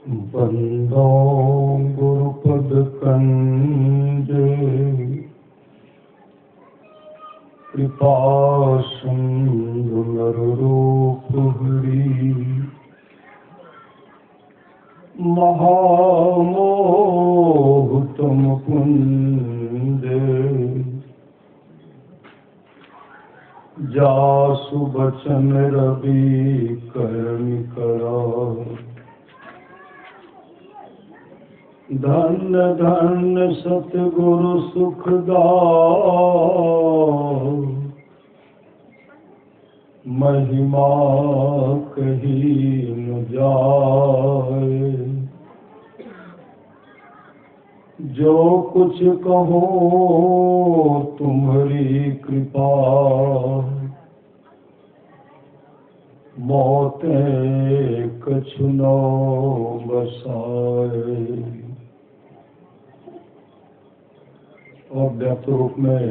बंदो गुरुपद कंजे कृपा सिंधु नररूप हरि महामोह तुम कुंदे जासु बचन रवि करन करा धन धन सतगुरु सुखदाओ महिमा कही न जाए। जो कुछ कहो तुम्हारी कृपा मोते कछु न बसाए। और व्याप्त रूप में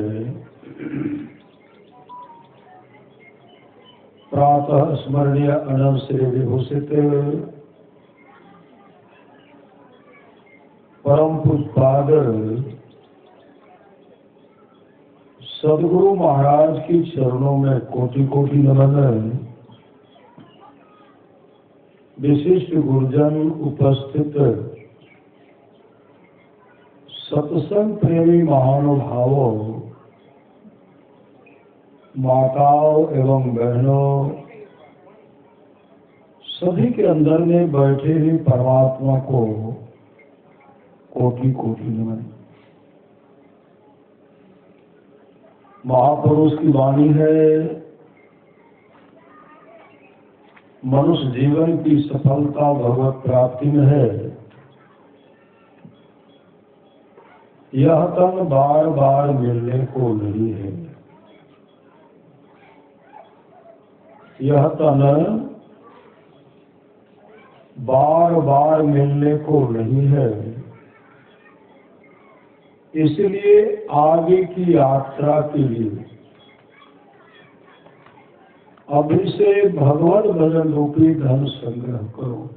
प्रातः स्मरणीय अनंत श्री विभूषित परम पूज्यपाद सदगुरु महाराज की चरणों में कोटि कोटि नमन। विशिष्ट गुरुजन उपस्थित सत्संग प्रेमी महानुभावों, माताओं एवं बहनों, सभी के अंदर में बैठे ही परमात्मा को कोटि कोटि नमन। महापुरुष की वाणी है, मनुष्य जीवन की सफलता भगवत प्राप्ति में है। यह तन बार बार मिलने को नहीं है। यह तन बार बार मिलने को नहीं है। इसलिए आगे की यात्रा के लिए अभी से भगवत भजन रूपी धन संग्रह करो।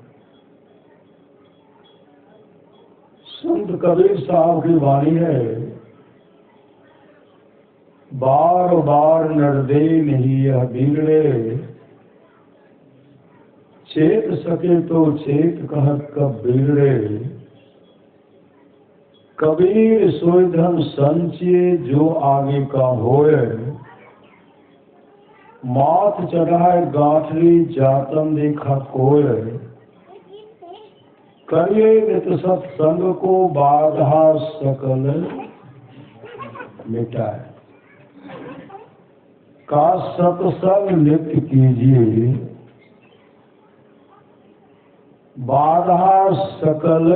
संत कबीर साहब की वाणी है, बार बार नरदे नहीं यह बिगड़े, चेत सके तो चेत कहत कब बिगड़े। कबीर सोई धन संचिए जो आगे का होए, माथ चढ़ाए गांठरी जातन देखा कोय। करिए नित सत्संग को बाधा सकल मिटाए। का सत्संग नित्य कीजिए, बाधा सकल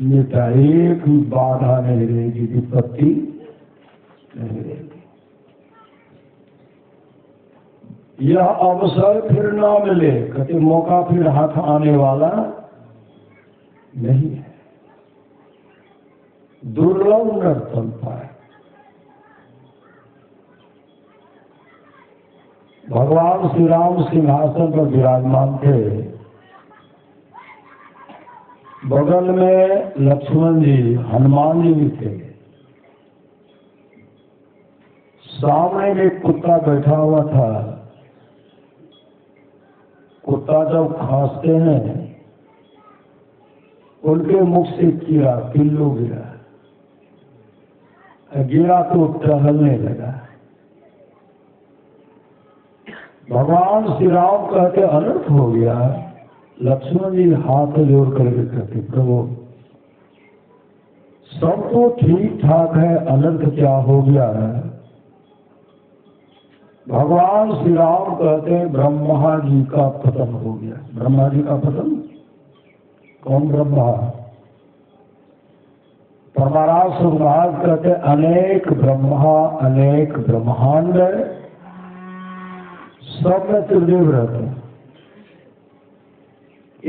मिटाए। एक भी बाधा नहीं रहेगी, विपत्ति नहीं रहेगी। यह अवसर फिर ना मिले, कहते मौका फिर हाथ आने वाला नहीं है। दुर्लभ नर तन पाए। भगवान श्री राम सिंहासन पर विराजमान थे। बगल में लक्ष्मण जी, हनुमान जी भी थे। सामने एक कुत्ता बैठा हुआ था। कुत्ता जब खांसते हैं, उनके मुख से कीड़ा पिल्लू गिरा। गिरा तो टहलने लगा। भगवान श्री राम कहते अनर्थ हो गया। लक्ष्मण जी हाथ जोड़ करके कहते प्रभु सब तो ठीक ठाक है, अनर्थ क्या हो गया है? भगवान श्री राम कहते ब्रह्मा जी का पतन हो गया। ब्रह्मा जी का पतन? कौन ब्रह्मा? परमाराम महाराज कहते अनेक ब्रह्मा अनेक ब्रह्मांड सब में त्रिदेव रहते हैं।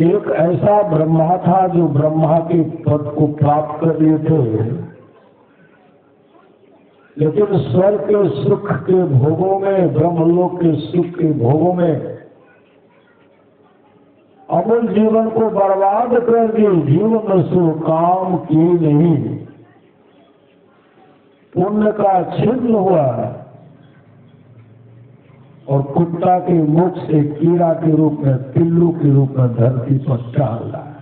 एक ऐसा ब्रह्मा था जो ब्रह्मा के पद को प्राप्त कर लिए थे, लेकिन स्वर्ग के सुख के भोगों में, ब्रह्मलोक के सुख के भोगों में अमूल जीवन को बर्बाद कर दी, जीवन सो काम की नहीं, पुण्य का छिन्न हुआ और कुत्ता के मुख से कीड़ा के रूप में, पिल्लू के रूप में धरती पर टहल रहा है।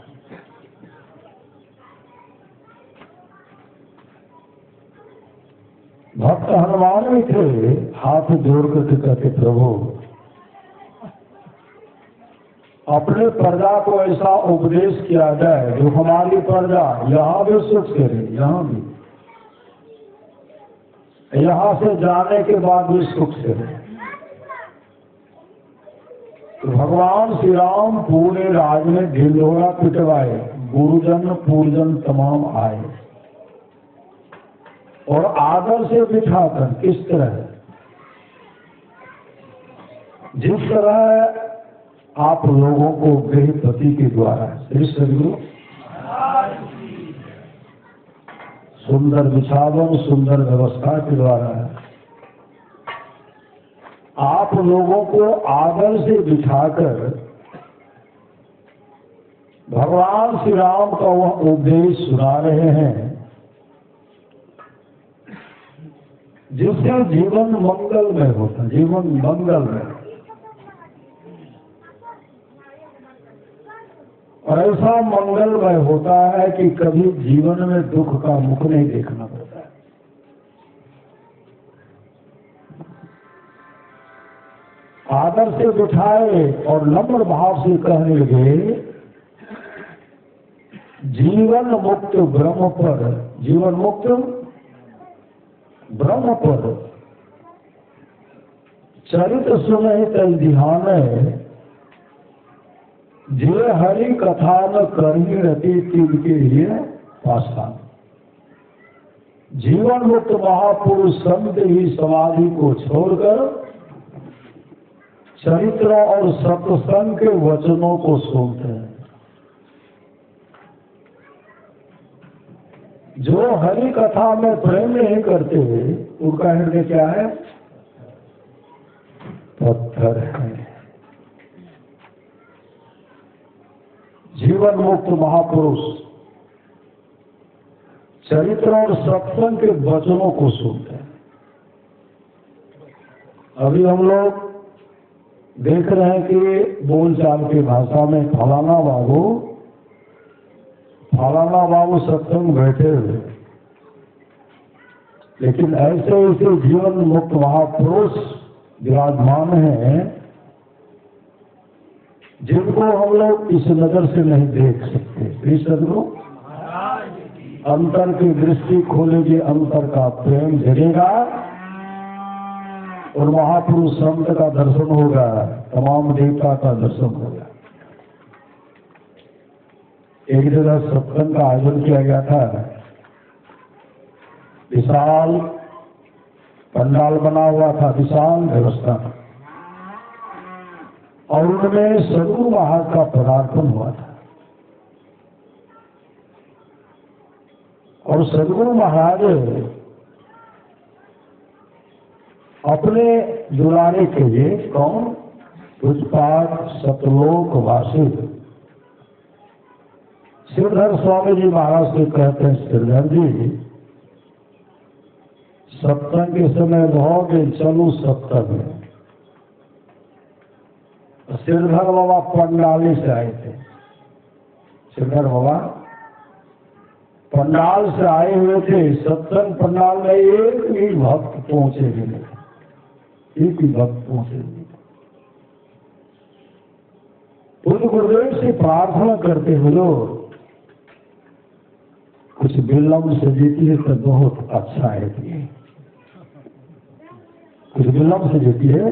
भक्त हनुमान भी थे, हाथ जोड़ करके कहते प्रभु अपने प्रजा को ऐसा उपदेश किया जाए जो हमारी प्रजा यहां भी सुख करे, यहां भी, यहां से जाने के बाद भी सुख से रहे। तो भगवान श्री राम पूरे राज में ढिंढोरा पिटवाए, गुरुजन पूर्जन तमाम आए और आदर से बिठाकर, किस तरह, जिस तरह आप लोगों को गृहपति के द्वारा श्री सदगुरु सुंदर बिछावन, सुंदर व्यवस्था के द्वारा आप लोगों को आदर से बिठाकर भगवान श्री राम का वह उपदेश सुना रहे हैं जिससे जीवन मंगलमय होता, जीवन मंगलमय। और ऐसा मंगलमय होता है कि कभी जीवन में दुख का मुख नहीं देखना पड़ता है। आदर से बिठाए और नम्र भाव से कहने लगे, जीवन मुक्त ब्रह्म पर, जीवन मुक्त ब्रह्म पर चरित्र सुने तल ध्यान, जे हरि कथा न करनी रहती तिनके लिए पाषाण। जीवन मुक्त महापुरुष संत ही समाधि को छोड़कर चरित्र और सत्संग के वचनों को सुनते हैं। जो हरि कथा में प्रेम नहीं करते उनका हृदय क्या है? पत्थर है। जीवन मुक्त महापुरुष चरित्र और सत्संग के वचनों को सुनते हैं। अभी हम लोग देख रहे हैं कि बोलचाल की भाषा में फलाना बाबू सत्संग बैठे हुए, लेकिन ऐसे ऐसे जीवन मुक्त महापुरुष विराजमान हैं जिनको हम लोग इस नजर से नहीं देख सकते। श्री सदगुरु अंतर की दृष्टि खोलेगी, अंतर का प्रेम जगेगा और महापुरुष संत का दर्शन होगा, तमाम देवता का दर्शन होगा। एक जगह सत्संग का आयोजन किया गया था, विशाल पंडाल बना हुआ था, विशाल व्यवस्था, और उनमें सदगुरु महाराज का पदार्पण हुआ था। और सदगुरु महाराज अपने दुलारे के लिए, कौन? पुष्पाद सतलोक वासी श्रीधर स्वामी जी महाराज से कहते हैं, श्रीधर जी सत्संग के समय भोगे चलू सत्संग में। श्रीधर बाबा पंडाली से आए थे। श्रीधर बाबा पंडाल से आए हुए थे। सत्संग पंडाल में एक भी भक्त पहुंचे भी नहीं, एक भी भक्त पहुंचे नहीं। पूज्य गुरुदेव से प्रार्थना करते हुए कुछ विलम्ब से जीती है तो बहुत अच्छा है, कुछ विलम्ब से जीती है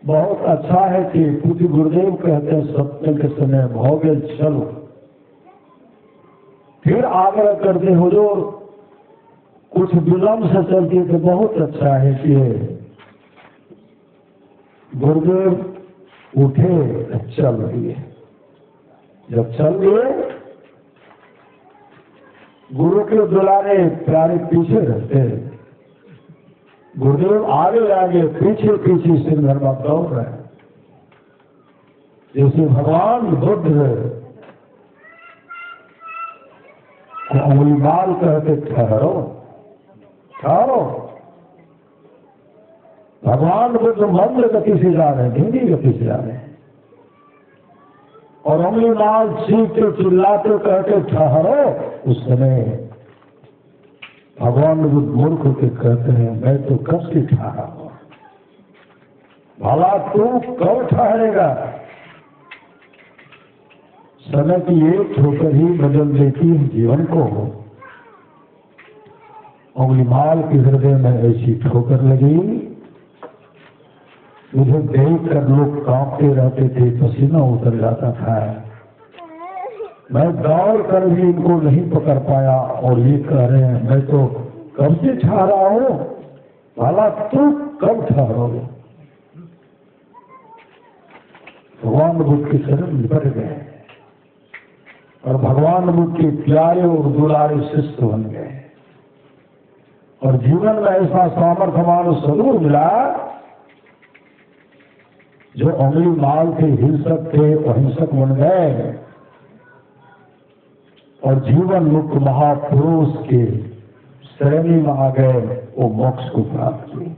बहुत अच्छा है कि पूज्य गुरुदेव कहते हैं सत्संग के समय भोगे चलो। फिर आग्रह करते हो जो कुछ विलम्ब से चलती है तो बहुत अच्छा है कि गुरुदेव उठे चल दिए। जब चल दिए गुरु के दुलारे प्यारे पीछे रहते, गुरुदेव आगे आगे पीछे पीछे श्रीधर बाबा दौड़ रहे हैं। जैसे भगवान बुद्ध को अंगुलीमाल कहते ठहरो ठहरो। भगवान बुद्ध मंद गति से जा रहे हैं, धीमी गति से जा रहे हैं, और अंगुलीमाल चीखते चिल्लाते कहते ठहरो। उस समय भगवान बुद्ध मूर्ख के कहते हैं मैं तो कब से ठहरा हूं, भला तू कब ठहरेगा। समय की एक ठोकर ही बदल देती है जीवन को। अंगुलीमाल के हृदय में ऐसी ठोकर लगी, मुझे देख कर लोग कांपते रहते थे, पसीना उतर जाता था। मैं दौड़ कर भी इनको नहीं पकड़ पाया और ये कह रहे हैं मैं तो कब से ठहरा हूं, भला तू कब ठहरोगे। भगवान बुद्ध के चरण लिपट गए और भगवान बुद्ध के प्यारे और दुलारे शिष्य बन गए, और जीवन में ऐसा सामर्थ्यवान सदगुरु मिला जो अंगुलीमाल के हिंसक थे अहिंसक बन गए और जीवन मुक्त महापुरुष के श्रेणी में आ गए, वो मोक्ष को प्राप्त किए।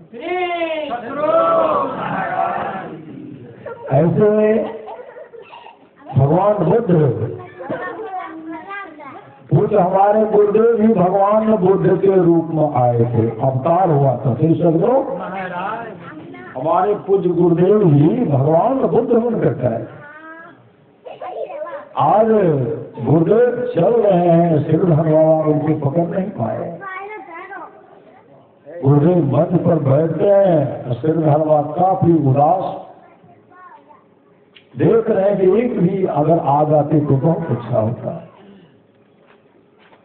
ऐसे भगवान बुद्ध हमारे गुरुदेव भी भगवान बुद्ध के रूप में आए थे, अवतार हुआ था। फिर सदगुरु हमारे पूज्य गुरुदेव भी भगवान बुद्ध बन करता है। आज गुरुदेव चल रहे हैं, सिरधर बाबा उनको पकड़ नहीं पाए। गुरुदेव मंच पर बैठते हैं, सिरधर बाबा काफी उदास, देख रहे हैं कि एक भी अगर आ जाते तो बहुत अच्छा होता।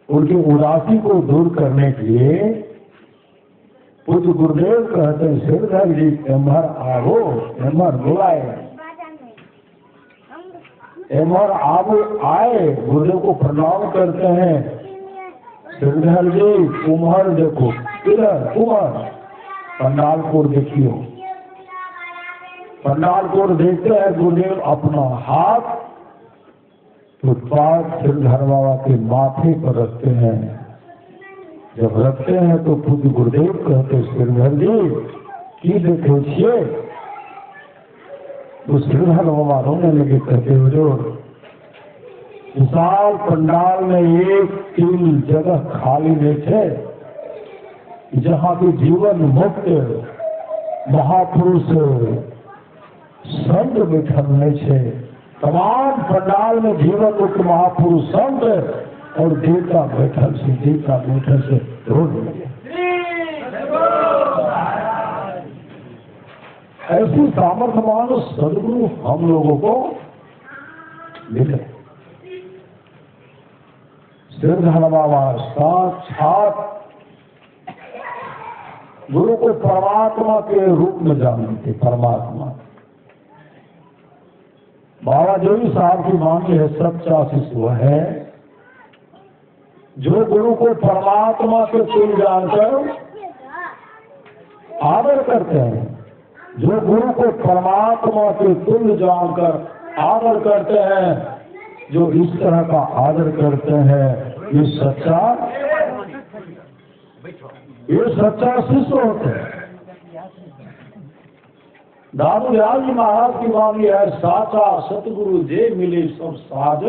उनकी उदासी को दूर करने के लिए पूज्य गुरुदेव कहते हैं सिरधर जी एमहर आवो, एमहर बुलाए, एमहर आवो आए। गुरुदेव को प्रणाम करते हैं, सिरधर जी कुम्हर देखो, इधर कुम्हर पंडाल को देखियो। पंडाल को देखते हैं, गुरुदेव अपना हाथ फुटपाथ सिरधर बाबा के माथे पर रखते हैं। जब रखते हैं तो पूज्य गुरुदेव कहते सिरधर जी की देखे छिए, तो सिरधर बाबा रोने लगे, कहते हो विशाल पंडाल में एक तीन जगह खाली नहीं थे जहाँ की जीवन मुक्त महापुरुष संत बैठल नहीं छे। तमाम पंडाल में जीवन मुक्त महापुरुष संत और देवता बैठल से, देवता बैठल से रोने लगे। ऐसी सामर्थ्यवान सदगुरु हम लोगों को मिले। सिरधर बाबा साक्षात गुरु को परमात्मा के रूप में जानते थे। परमात्मा बाबा जोगी साहब की वाणी है, सच्चा शिष्य वह है जो गुरु को परमात्मा के तुल्य जानकर आदर करते हैं, जो गुरु को परमात्मा के तुल्य जानकर आदर करते हैं, जो इस तरह का आदर करते हैं, ये सच्चा शिष्य होते हैं। दादू दयाल जी महाराज की वाणी है, साचा सतगुरु जे मिले सब साज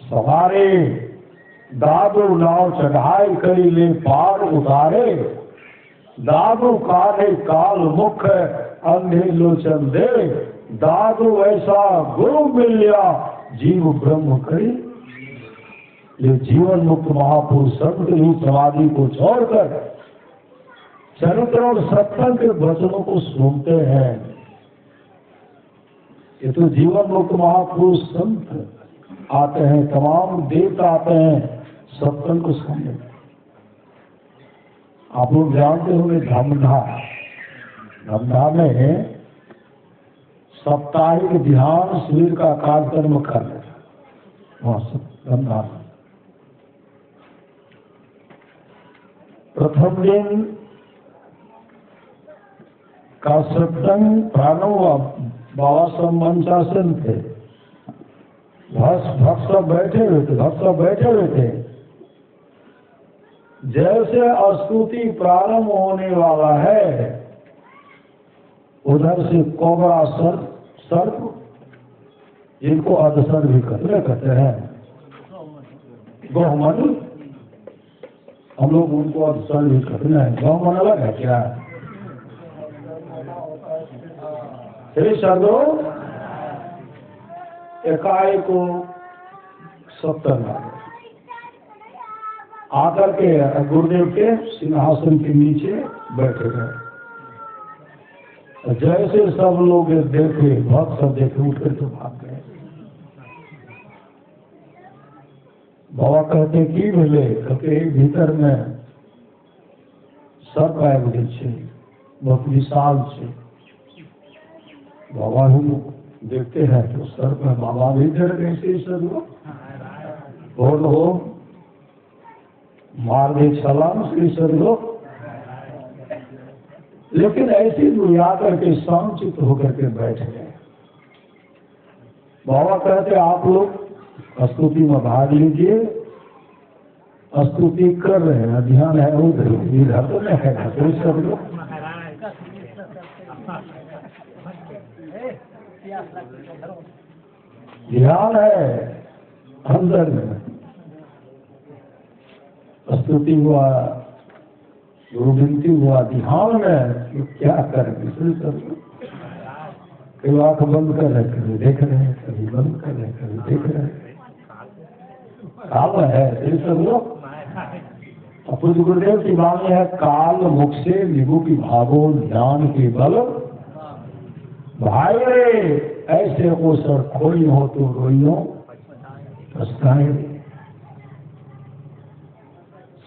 सवारे, दादू नाव चढ़ाई करी ले पार उतारे, दादू काले काल मुख अंधे लोचन दे, दादू ऐसा गुरु मिल लिया जीव ब्रह्म करी। ये जीवन मुक्त महापुरुष संत ही समाधि को छोड़कर चरित्र और सत्संग के वचनों को सुनते हैं। ये तो जीवन मुक्त महापुरुष संत आते हैं, तमाम देवता आते हैं सत्संग को सुनने। आप लोग जानते होंगे धमधा में साप्ताहिक ध्यान शिविर का कार्यक्रम कर वहां धमधा में प्रथम दिन का सत्संग प्रारंभ हुआ बाबा सब मंचासन थे, भक्त सब बैठे हुए थे। जैसे स्तुति प्रारंभ होने वाला है, उधर से कोबरा सर्प जिनको अधसर भी कहते हैं, गौमन, हम लोग उनको अधसर भी कहते हैं। गौमन अलग है क्या? श्री सदो एकाएक को 70 आकर के गुरुदेव के सिंहासन के नीचे बैठे गए। जैसे सब लोग देखे, भक्त सब देखे, उठ कर तो भाग गए। बाबा कहते की बोले, कहते भीतर में सर्प आबि गेल छै, बहुत विशाल छै। बाबा ही देखते हैं तो सर्प में बाबा भी डर गए से सब लोग, हो मार दे छलांग से सब लोग। लेकिन ऐसी दुनिया करके शांत होकर के बैठ गए। बाबा कहते आप लोग स्तुति में भाग लीजिए, स्तुति कर रहे हैं, ध्यान है उधर, इधर तो नहीं है तो सब लोग। ध्यान है अंदर में, स्तुति हुआ, गुरु विनती हुआ, ध्यान में तो क्या करेंगे सब। कभी आंख बंद कर रहे, कभी देख रहे हैं, कभी बंद कर रहे, कभी देख रहे हैं। काल है ये सब लोग। पूज्य गुरुदेव की वाणी है, काल मुख से निगु की भागो ज्ञान के बल भाई रे, ऐसे को सर खोई हो तो रोइयो पछताए।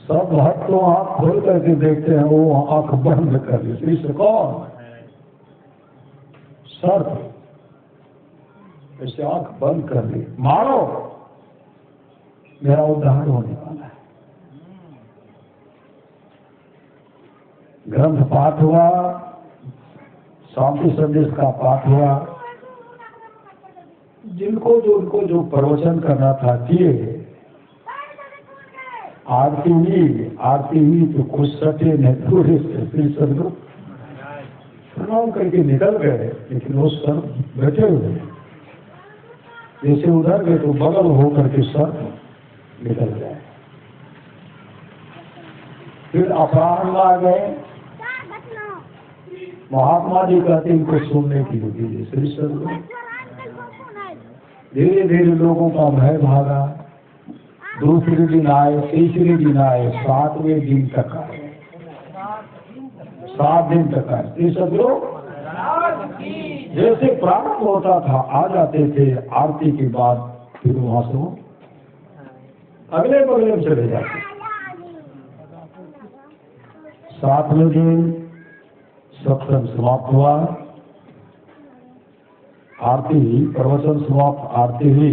सब भक्त तो आंख खोल करके देखते हैं, वो आंख बंद कर लेते। इससे कौन सर्प ऐसे आंख बंद कर ली, मारो मेरा उद्धार होने वाला है। ग्रंथ पाठ हुआ, शांति संदेश का पाठ हुआ। जिनको जो प्रवचन करना था किए। आरती हुई तो कुछ सटे नहीं, पूरे सब लोग प्रणाम करके निकल गए। लेकिन वो सर बैठे हुए, जैसे उधर गए तो बगल होकर के सर निकल गए। फिर अपराह्न आ गए। महात्मा जी कहते इनको सुनने की होगी। श्री सर धीरे धीरे लोगों का भय भागा। दूसरे दिन आए, तीसरे दिन आए, 7वें दिन तक आए, 7 दिन तक आए। ये सब लोग जैसे प्रारंभ होता था आ जाते थे। आरती के बाद फिर वहां से अगले बगले चले जाते। 7वें दिन सत्संग समाप्त हुआ, आरती हुई, प्रवचन समाप्त, आरती हुई।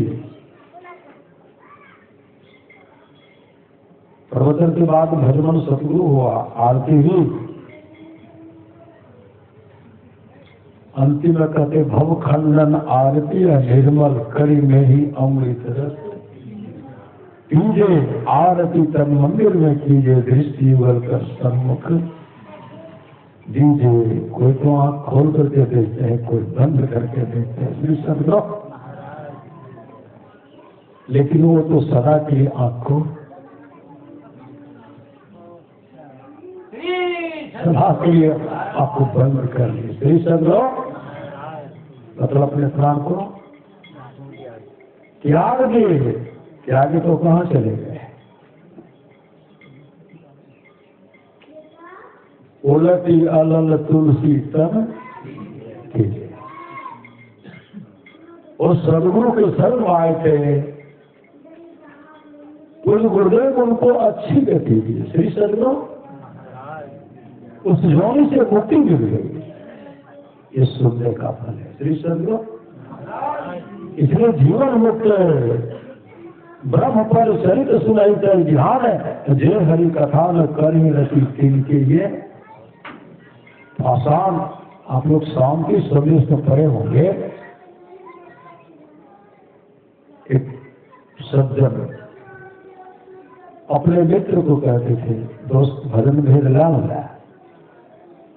प्रवचन के बाद भजन सतगुरु हुआ, आरती हुई। अंतिम में कहते भव खंडन आरती निर्मल करी में ही अमृत रस कीजिए। आरती तन मंदिर में कीजिए, दृष्टि युगल कर सन्मुख दीजिए। कोई तो आंख खोल करके देखते हैं, कोई बंद करके देखते हैं, सब लोग। लेकिन वो तो सदा की आंख को सदा के लिए आपको बंद कर ली। सही सब लोग मतलब अपने प्राण को त्याग दिए। त्यागे तो कहाँ चले गए? उलटी अलल तुलसी तन कीजिए। और सदगुरु के शरण आए थे, उस गुरुदेव उनको अच्छी गति दी। श्री सदगुरु उस योनि से मुक्ति मिल गई। ये सुनने का फल है। श्री सदगुरु इसलिए जीवन मुक्त ब्रह्म पर चरित सुनाई कर ध्यान है। जे हरि कथा न करी रति तिनके ये आसान आप लोग शाम की सर्विस में पड़े होंगे। एक सज्जन अपने मित्र को कहते थे, दोस्त भजन भेद लाऊंगा।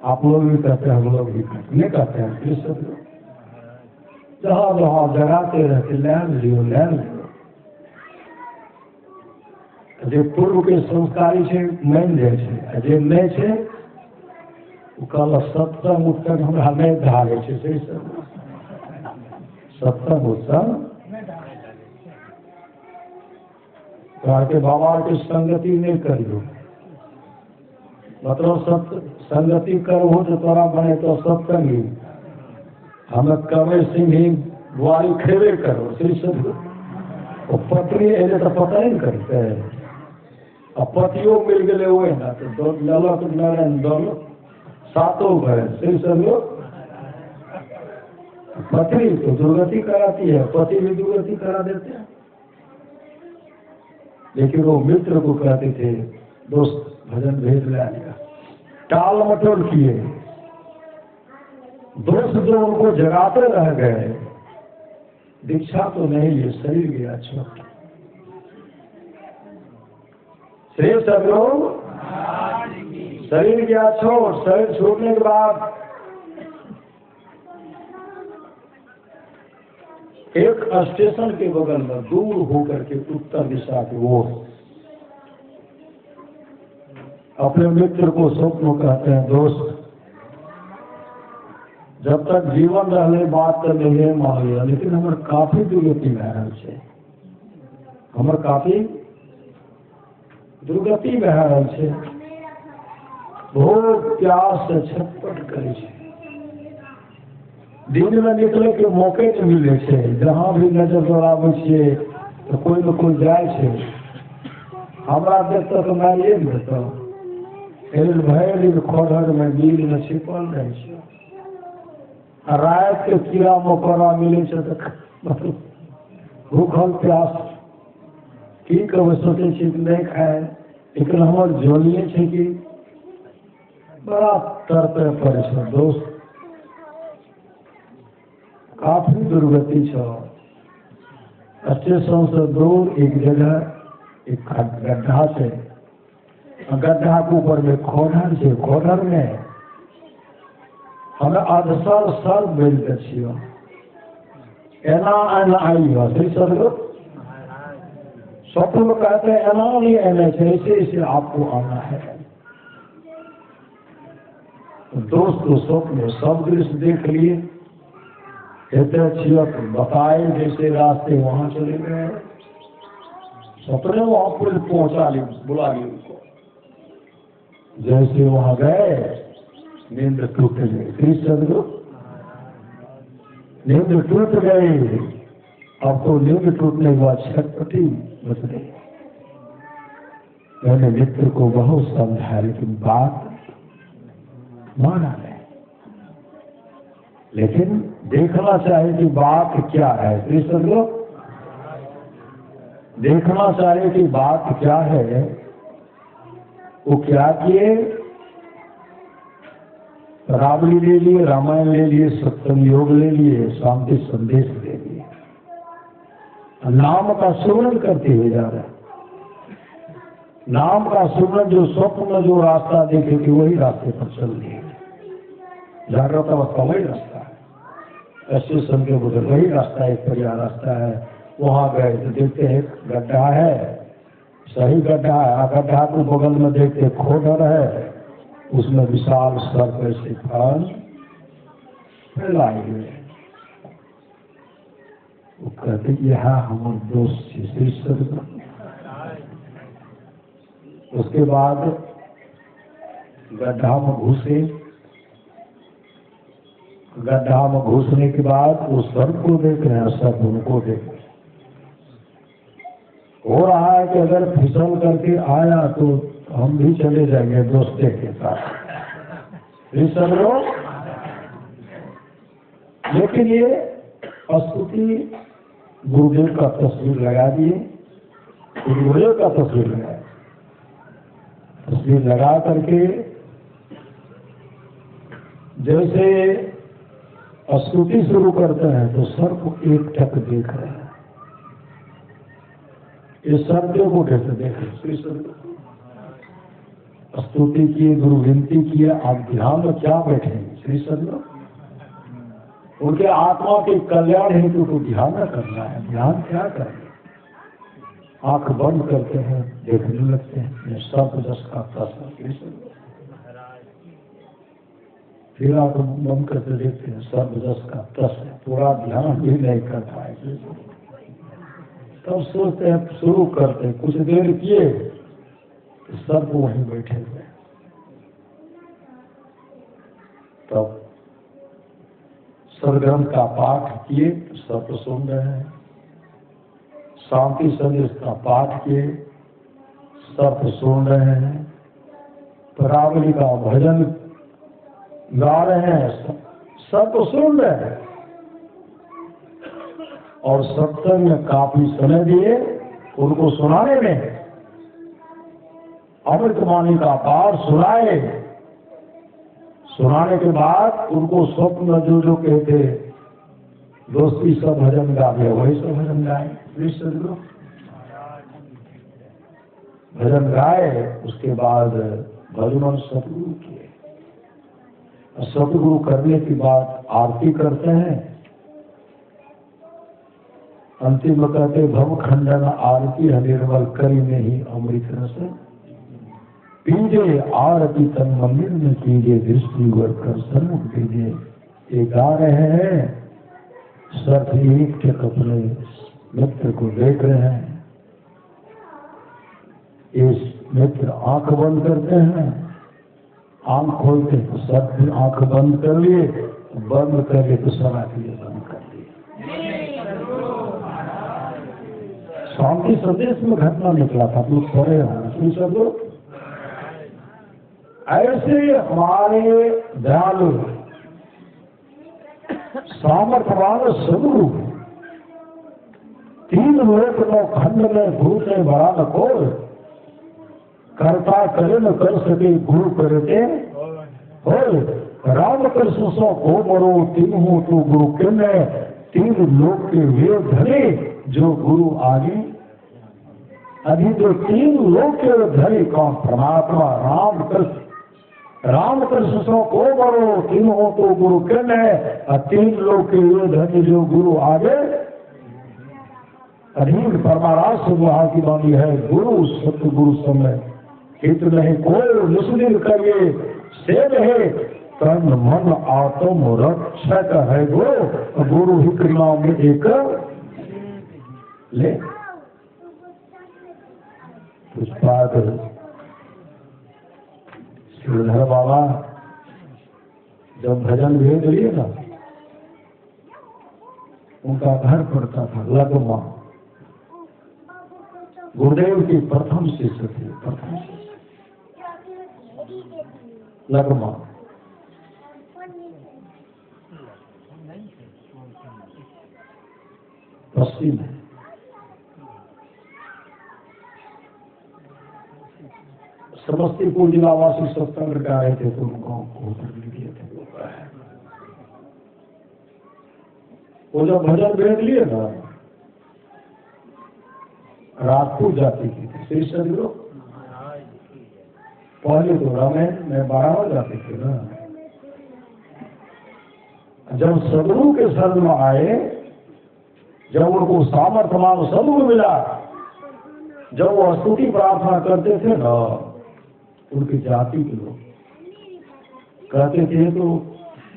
आप लोग भी कहते हैं, हम लोग भी कहते हैं, फिर सब लोग जहाँ जहाँ जगाते रहते, लैन लियो लैन लियो। जे पूर्व के संस्कारी छे मान जाए छे, जे नहीं छे वो कहल सत्संग उत्संग हमरा नहीं धारे छे। से सत्संग उत्संग के बाबा के संगति नहीं करियो, मतलब संगति करहो तो तोरा बने तो सत्संगी। हमें कवे सिंह बुआरी खेबे करो, श्री सब पत्नी एले तो पता ही करते। अब पतियों मिल गए हुए ना तो ललक नारायण दल सातों भय श्री सब लोग। पत्नी तो दुर्गति कराती है, पति भी दुर्गति करा देते हैं। लेकिन वो मित्र को कहते थे, दोस्त भजन भेज लाएगा। टाल मटोल किए, दोस्त जो उनको जगाते रह गए, दीक्षा तो नहीं लिए, शरीर गया छोड़। श्रेष्ठ लोग शरीर गया छोड़। शरीर छोड़ने के बाद एक स्टेशन के बगल में दूर होकर के उत्तर दिशा की ओर अपने मित्र को स्वप्न कहते हैं, दोस्त जब तक जीवन रहने बात कर ले मान लिया, लेकिन हमारे काफी दुर्गति बह रहल छे, हमारे काफी दुर्गति बह रहल छे। भूख प्यास से छटपट करे छे। दिन में निकले के मौके नहीं मिले छे। जहाँ भी नजर दौड़ाबे छिए तो कोई न कोई जाए छे, हमरा देखते तो मारिए न देता। भर दिन खोधर में बिल में छिपल रहे छे। रात के कीड़ा मकोड़ा मिले छे तो भूखल प्यास की कहबे, सोचे छी कि नहीं खाए। लेकिन हमार जोलिए छे कि बड़ा तरपे पड़े छे। दोस्त काफी दुर्गति छो। स्टेशन से दूर एक जगह एक गड्ढा से, गड्ढा के ऊपर में खोधर से, खोधर में हमें अधसर सर मिल के छियो। एना एना आई हो श्री सदगुरु स्वप्न में कहते हैं, एना नहीं आने से, ऐसे ऐसे आपको आना है। दोस्त को स्वप्न में सब दृश्य देख लिए, कहते छियो तो बताए जैसे रास्ते वहां चले गए। सपने वहां पुलिस पहुंचा ली, बुला ली उनको। जैसे वहां गए नींद टूट गई। श्री सदगुरु नींद टूट गई। अब तो नींद टूटने के बाद छटपटी बच गई। मैंने मित्र को बहुत समझाया, लेकिन बात माना नहीं। लेकिन देखना चाहिए कि बात क्या है। श्री सदगुरु देखना चाहिए कि बात क्या है। वो क्या किए, रावली ले लिए, रामायण ले लिए, सत्संग योग ले लिए, शांति संदेश ले लिए। नाम का सुमरन करते हुए जा रहे हैं। नाम का सुमरन जो स्वप्न में जो रास्ता देखे कि वही रास्ते पर चल दिए। जागृत अवस्था वही रास्ता है। स्टेशन के बगल वही रास्ता, एक बढ़िया रास्ता है। वहां गए तो देखते हैं गड्ढा है, सही गड्ढा है। गड्ढा को बगल में देखते खोदर है, उसमें विशाल सर्प ऐसे फल फैलाए हुए। वो कहते यह हमारे दोस्त श्री सदगुरु। उसके बाद गड्ढा में घुसे। गड्ढा में घुसने के बाद वो सर्प को देख रहे हैं, सर्प उनको देख रहे हैं। हो रहा है कि अगर फिसल करके आया तो हम भी चले जाएंगे दोस्ते के साथ। ये सब लोग, लेकिन ये स्तुति गुरुदेव का तस्वीर लगा दिए। गुरुदेव का तस्वीर लगाया, तस्वीर लगा करके जैसे स्तुति शुरू करते हैं तो सर को एक टक देख रहे हैं, ये सर्दियों को कैसे देखे। श्री स्तुति किए, गुरु विनती किए, आप ध्यान में क्या बैठेंगे। श्री सदगुरु उनके आत्मा के कल्याण हेतु को ध्यान न करना है। ध्यान क्या करें, आंख बंद करते हैं, देखने लगते हैं सब जस का तस। फिर आंख बंद करके देखते हैं सब जस का तस है, पूरा ध्यान भी नहीं कर पाए। तब सोचते हैं, शुरू करते हैं, कुछ देर किए तो सब वहीं बैठे हुए। तब सदग्रंथ का पाठ किए तो सब सुन रहे हैं, शांति संदेश का पाठ किए सब सुन रहे हैं, परावली का भजन गा रहे हैं सब सुन रहे हैं। और सत्संग में काफी समय दिए उनको सुनाने में। अमृतवाणी का पाठ सुनाए, सुनाने के बाद उनको स्वप्न में जो कहते दोस्ती सब भजन गा गए, वही सब भजन गाए। भजन गाए, उसके बाद भजन सतगुरु किए। सतगुरु करने के बाद आरती करते हैं। अंतिम में कहते भव खंडन आरती निर्मल करी नहीं अमृत रस, पीजे आरती तन मंदिर में कीजिए, दृष्टि वर कर सन्मुख दीजिए। ये गा रहे हैं, सब एक के अपने मित्र को देख रहे हैं। इस मित्र आंख बंद करते हैं, आंख खोलते तो सब भी आंख बंद कर लिए, बंद कर लिए तो सब आंख बंद कर लिए। शांति संदेश में घटना निकला था, लोग पढ़े हैं सब लोग। ऐसे हमारे दयालु सामर्थ्यवान सदगुरु तीन लोक नौ खंड में गुरु से बड़ा न कोई, करता करे न कर सके गुरु करते हो। राम कृष्ण सो को बड़ो तीन हो तो गुरु किन, तीन लोक के वे धरे जो गुरु आगे। अभी जो तीन लोक के धरे कौन, परमात्मा राम कृष्ण। राम कृष्ण सो को बड़ो तीन हो तो गुरु किन है, और तीन लोक के वे धरे जो गुरु आगे। अधीन परमारास वहां की वाणी है, गुरु सतगुरु समय हित नहीं कोई निष्ठिन करिए से रहे, तन मन आत्म रक्षक है गुरु, गुरु ही क्रियाओं में एक ले। पुष्पाद श्रीधर बाबा जब भजन भेज लिए ना, उनका घर पड़ता था लगमा। गुरुदेव की प्रथम शिष्य थे, प्रथम शिष्य लगमा। पश्चिम है, समस्तीपुर जिलावासी सत्संग का आए थे तो उनको दिए थे। वो जब भजन भेज लिए ना, राजपूत जाति की थी। श्री सदगुरु पहले तो रामायण में 12 जाति थे ना। जब सदगुरु के शरण में आए, जब उनको सामर्थ्यवान सदगुरु मिला, जब वो स्तुति प्रार्थना करते थे ना, उनकी जाति के लोग कहते थे तो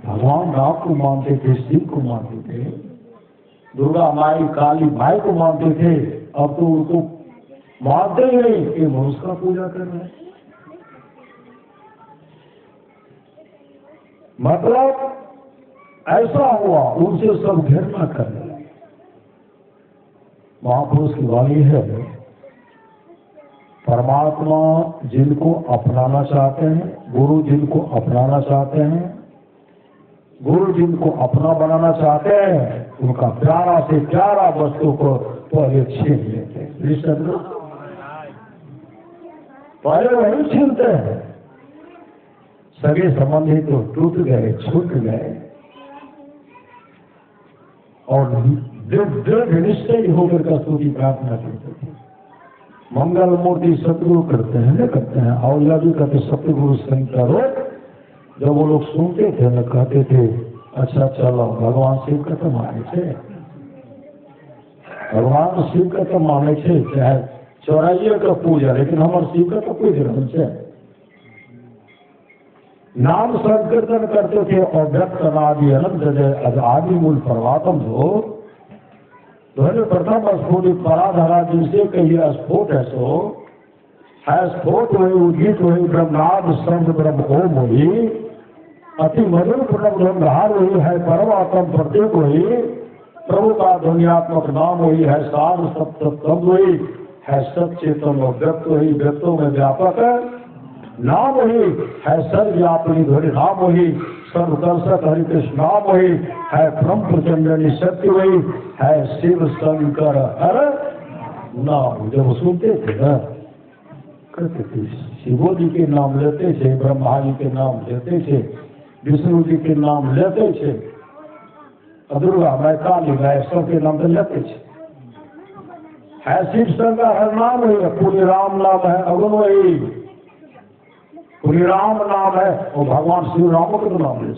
भगवान राम को मानते थे, शिव को मानते थे, दुर्गा माई काली माई को मानते थे। अब तो उनको मानते ही नहीं कि मनुष्य का पूजा कर रहे हैं। मतलब ऐसा हुआ, उनसे सब घृणा करने लगे। महापुरुष की वाणी है, परमात्मा जिनको अपनाना चाहते हैं, गुरु जिनको अपनाना चाहते हैं, गुरु जिनको अपना बनाना चाहते हैं, उनका प्यारा से प्यारा वस्तु को पहले छीन लेते हैं। पहले वही छीनते हैं। सगे संबंधी तो टूट गए, छूट गए, और दृढ़ निश्चय होकर का स्तुति प्रार्थना करते थे। मंगल मूर्ति सतगुरु करते हैं, न करते हैं, और भी कहते सतगुरु शंकरो। जब वो लोग सुनते थे न कहते थे अच्छा चलो भगवान शिव का तो माने छे, भगवान शिव का तो माने छे, चाहे चौराइये का पूजा, लेकिन हमारे शिव का तो पूज रहे छे। नाम संकीर्तन करते थे, अव्यक्त अनादि अनंत जय आदि मूल परमात्म हो। ध्वनि प्रथम स्फुटित पराधरा जिनसे कहिए स्फोट है सो है, स्फोट वही उदित वही ब्रह्मनाद शब्द ब्रह्म ओम वही, अति मधुर प्रणव ब्रह्मधार वही है, परमात्म प्रत्येक वही, प्रभु का ध्वनियात्मक नाम वही है, सार सप्तम वही है, सचेतन व्यक्त वही, व्यक्तों में व्यापक है नाम वही है, सर्वव्यापी ध्वनि नाम वही, सर्वदर्शक हरि कृष्ण नाम वही है, ब्रह्म प्रचंडनी शक्ति वही है, शिव शंकर हर नाम। जब सुनते थे ना करते थे, शिवो जी के नाम लेते थे, ब्रह्मा जी के नाम लेते थे, विष्णु जी के नाम लेते थे, दुर्गा माई काली माई सबके नाम तो लेते थे, है शिव शंकर हर नाम वही है, पूरी राम नाम है, अगुण वही पूरी राम नाम है, और भगवान शिव राम के तो नाम ले,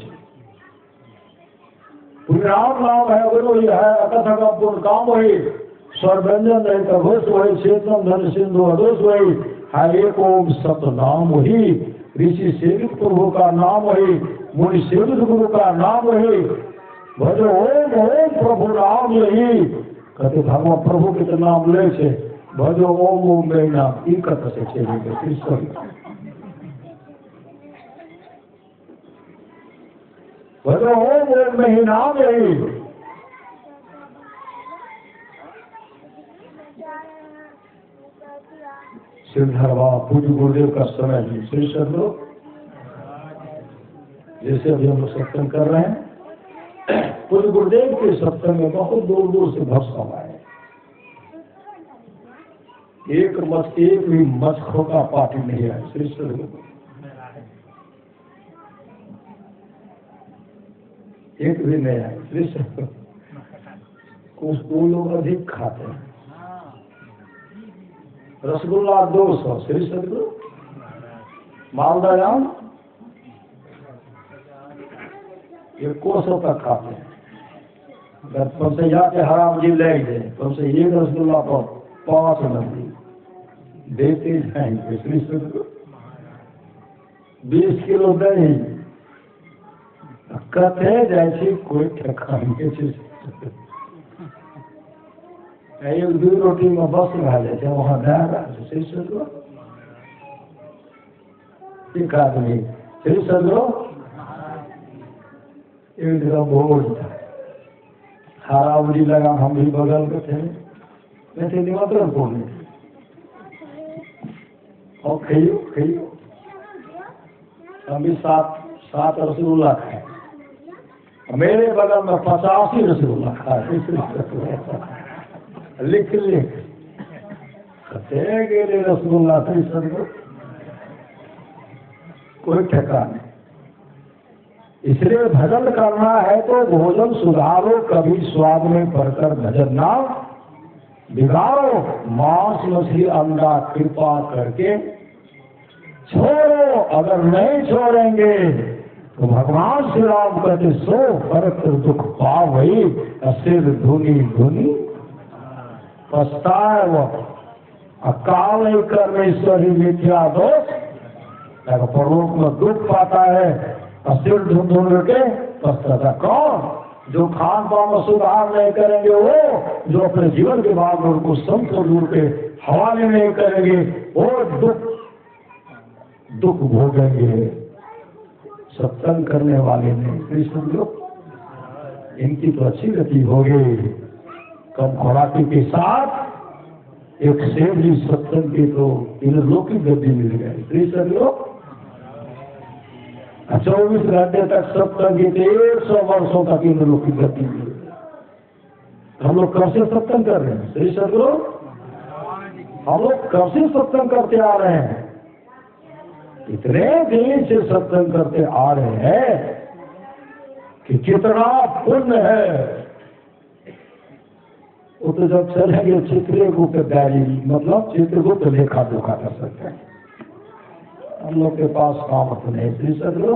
पूरी राम नाम है, अगुण वही है, अकथ का पूर्ण काम वही, स्वर व्यंजन रहित घोष वही, चेतन धन सिंधु अदोष वही है, एक ओम सत नाम वही, ऋषि सेवित प्रभु का नाम वही, मुनि सेवित गुरु का नाम वही, भजो ओम ओम प्रभु नाम यही। कहते भगवान प्रभु के नाम ले छे, भजो ओम ओम में नाम ई कथ से कृष्ण, भजो ओम ओम में ही नाम यही। श्रीधर बाबा पूज्य गुरुदेव का समय जी श्री सदगुरु, जैसे अभी हम लोग सत्संग कर रहे हैं, पूज्य गुरुदेव के सत्संग में बहुत दूर दूर से भक्त सब आए, एक भी मच्छों का पार्टी नहीं आया श्री सदगुरु, एक भी नहीं आया श्री सदगुरु। कुछ वो लोग अधिक खाते हैं, रसगुल्ला 200 श्री सदगुरु, मालदा आम 100 तक खाते हैं। अगर तुमसे जाके हराम जी ले गए, तुमसे एक रसगुल्ला पर 5 नंदी देते जाएंगे श्री सदगुरु। 20 किलो दही कहते जैसे कोई ठकाएंगे, एक 2 रोटी में बस रह जाते वहां दायरा श्री सदगुरु। एक आदमी श्री सदगुरु एक जगह भोज था, हरावरी लगा, हम भी बगल के थे, वैसे निमंत्रण बोले और खाइयो खाइयो, हम भी 7 रसगुल्ला खाए, मेरे बगल में 85 रसगुल्ला खाए, लिख गए रसगुल्ला श्री सदगुरु, कोई ठेका नहीं। इसलिए भजन करना है तो भोजन सुधारो, कभी स्वाद में पड़कर भजन ना बिगाड़ो, मांस मछली अंडा कृपा करके छोड़ो, अगर नहीं छोड़ेंगे तो भगवान श्री राम कहते सो फर्क दुख पाव वही, सिर धुनी धुनी पछताए वो, अकाल कर्मेश्वरी मिथ्या दोष, परलोक में दुख पाता है, सिर ढूंढ के पछताता कौन? जो खान पान में सुधार नहीं करेंगे, वो जो अपने जीवन के बाद उनको संत दूर के हवाले नहीं करेंगे, वो दुख भोगेंगे। सत्संग करने वाले ने कृष्ण लोग, इनकी तो अच्छी गति होगी। कम खुराकी के साथ एक सेठ जी सत्संग की तो इन लोग की गति मिल गई कृष्ण लोग। 24 घंटे तक सत्संग की 100 वर्षों तक इन लोग की गति मिल गई। हम लोग कब से सत्संग कर रहे हैं श्री सदगुरु? हम लोग कब से सत्संग करते आ रहे हैं? इतने दिन से सत्संग करते आ रहे हैं कि कितना पुण्य है। वो तो जब चलेंगे चित्रगुप्त डायरी, मतलब चित्रगुप्त लेखा जोखा कर सकते हैं। हम लोग के पास काम तो नहीं दे सकते।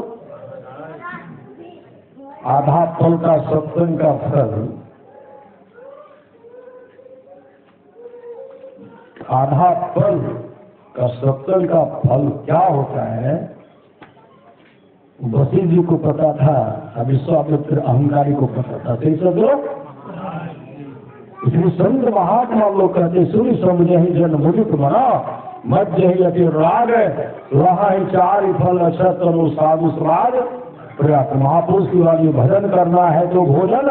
आधा फल का सत्संग का फल, आधा फल का सत्संग का फल क्या होता है, वशिष्ठ जी को पता था, अब विश्वामित्र अहंकारी को पता था। सही समझो। इसलिए संत महात्मा लोग कहते सूर्य समझे ही जन मुदित मना मध्य ही अति राग वहाँ ही चार फल अक्षतनु साधु स्वाद पर्याप्त। महापुरुष की वाली भजन करना है तो भोजन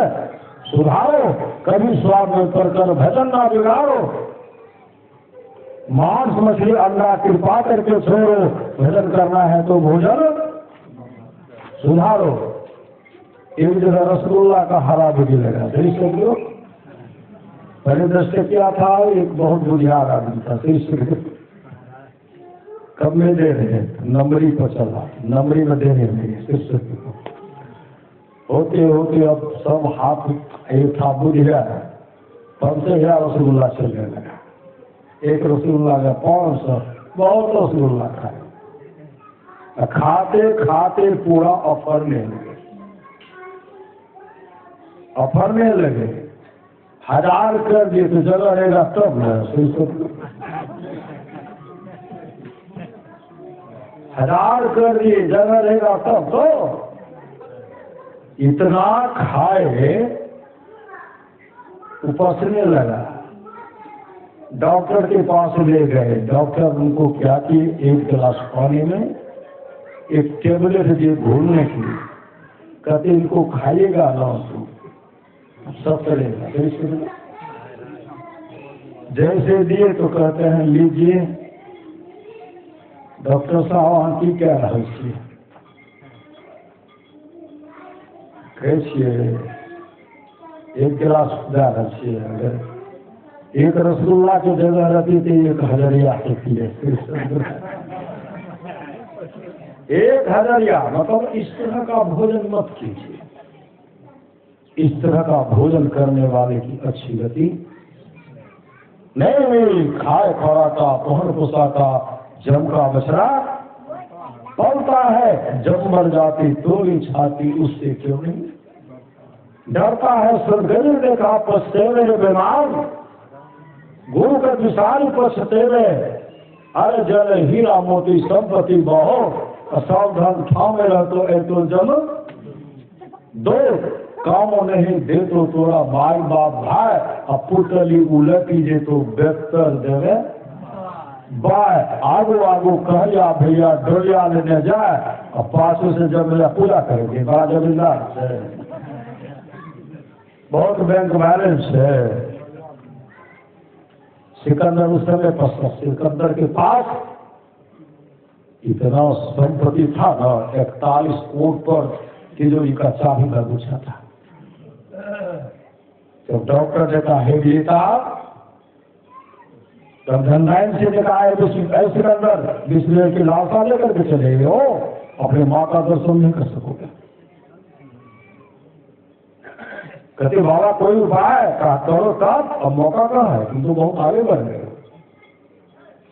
सुधारो, कभी स्वाद में कर भजन ना बिगाड़ो। मांस मछली अंडा कृपा करके छोड़ो, भजन करना है तो भोजन सुधारो। एक जगह रसगुल्ला का हरा भी लगा, सही समझो। पहले दृष्टि क्या था, एक बहुत बुझियार आदमी था, कब में दे रहे नंबरी पर चला, नंबरी में देने लगे। होते होते अब सब हाथ एक था बुझ गया, 5,000 रसगुल्ला चलने लगा। एक रसगुल्ला का 500, बहुत रसगुल्ला खाए। खाते खाते पूरा अफरने लगे। 1000 कर दिए तो जगह रहेगा तब न। 1000 कर दिए जगह रहेगा तब तो। इतना खाए उपसने लगा। डॉक्टर के पास ले गए। डॉक्टर उनको क्या किए, एक गिलास पानी में एक टेबलेट दिए घोलने की। कहते इनको खाइएगा ना तो सब चलेगा। जैसे दिए तो कहते हैं लीजिए डॉक्टर साहब आंटी क्या रहस्य कैसे एक गिलास दे रहस्य। अगर एक रसगुल्ला की जगह रहती थी 1000 होती है। 1000, मतलब इस तरह का भोजन मत कीजिए। इस तरह का भोजन करने वाले की अच्छी गति नहीं। खाए खौराता पहन पोसाता जम का बछड़ा पलता है, जब मर जाती तोली छाती उससे क्यों नहीं। डरता है सदगुरु देखा पछतेवे बीमार, गुरु का विशाल पछतेवे। अरे जल हीरा मोती संपत्ति बहो, असावधान ठामे रह तो एक जल दो कामों नहीं दे तो तोरा माई बाप भाई। अब पुतली उलटी जे तो बेहतर देवे बाय। आगो आगो कहया भैया डोलिया लेने जाए, और पासों से जब मेरा पूजा करेंगे बड़ा जमींदार से, बहुत बैंक बैलेंस है। सिकंदर उस समय पर सिकंदर के पास इतना संपत्ति था ना, 41 कोट पर तिजोरी का चाबी का गुच्छा था। जब डॉक्टर ने कहा हे बेटा, तब धनरायन से देखा है सिकंदर बिस्मिल की लाशा लेकर के चले गए हो, अपने माँ का दर्शन नहीं कर सकोगे। कहते बाबा कोई उपाय कहा करो तब, अब मौका कहाँ है, तुम तो बहुत आगे बढ़ गए।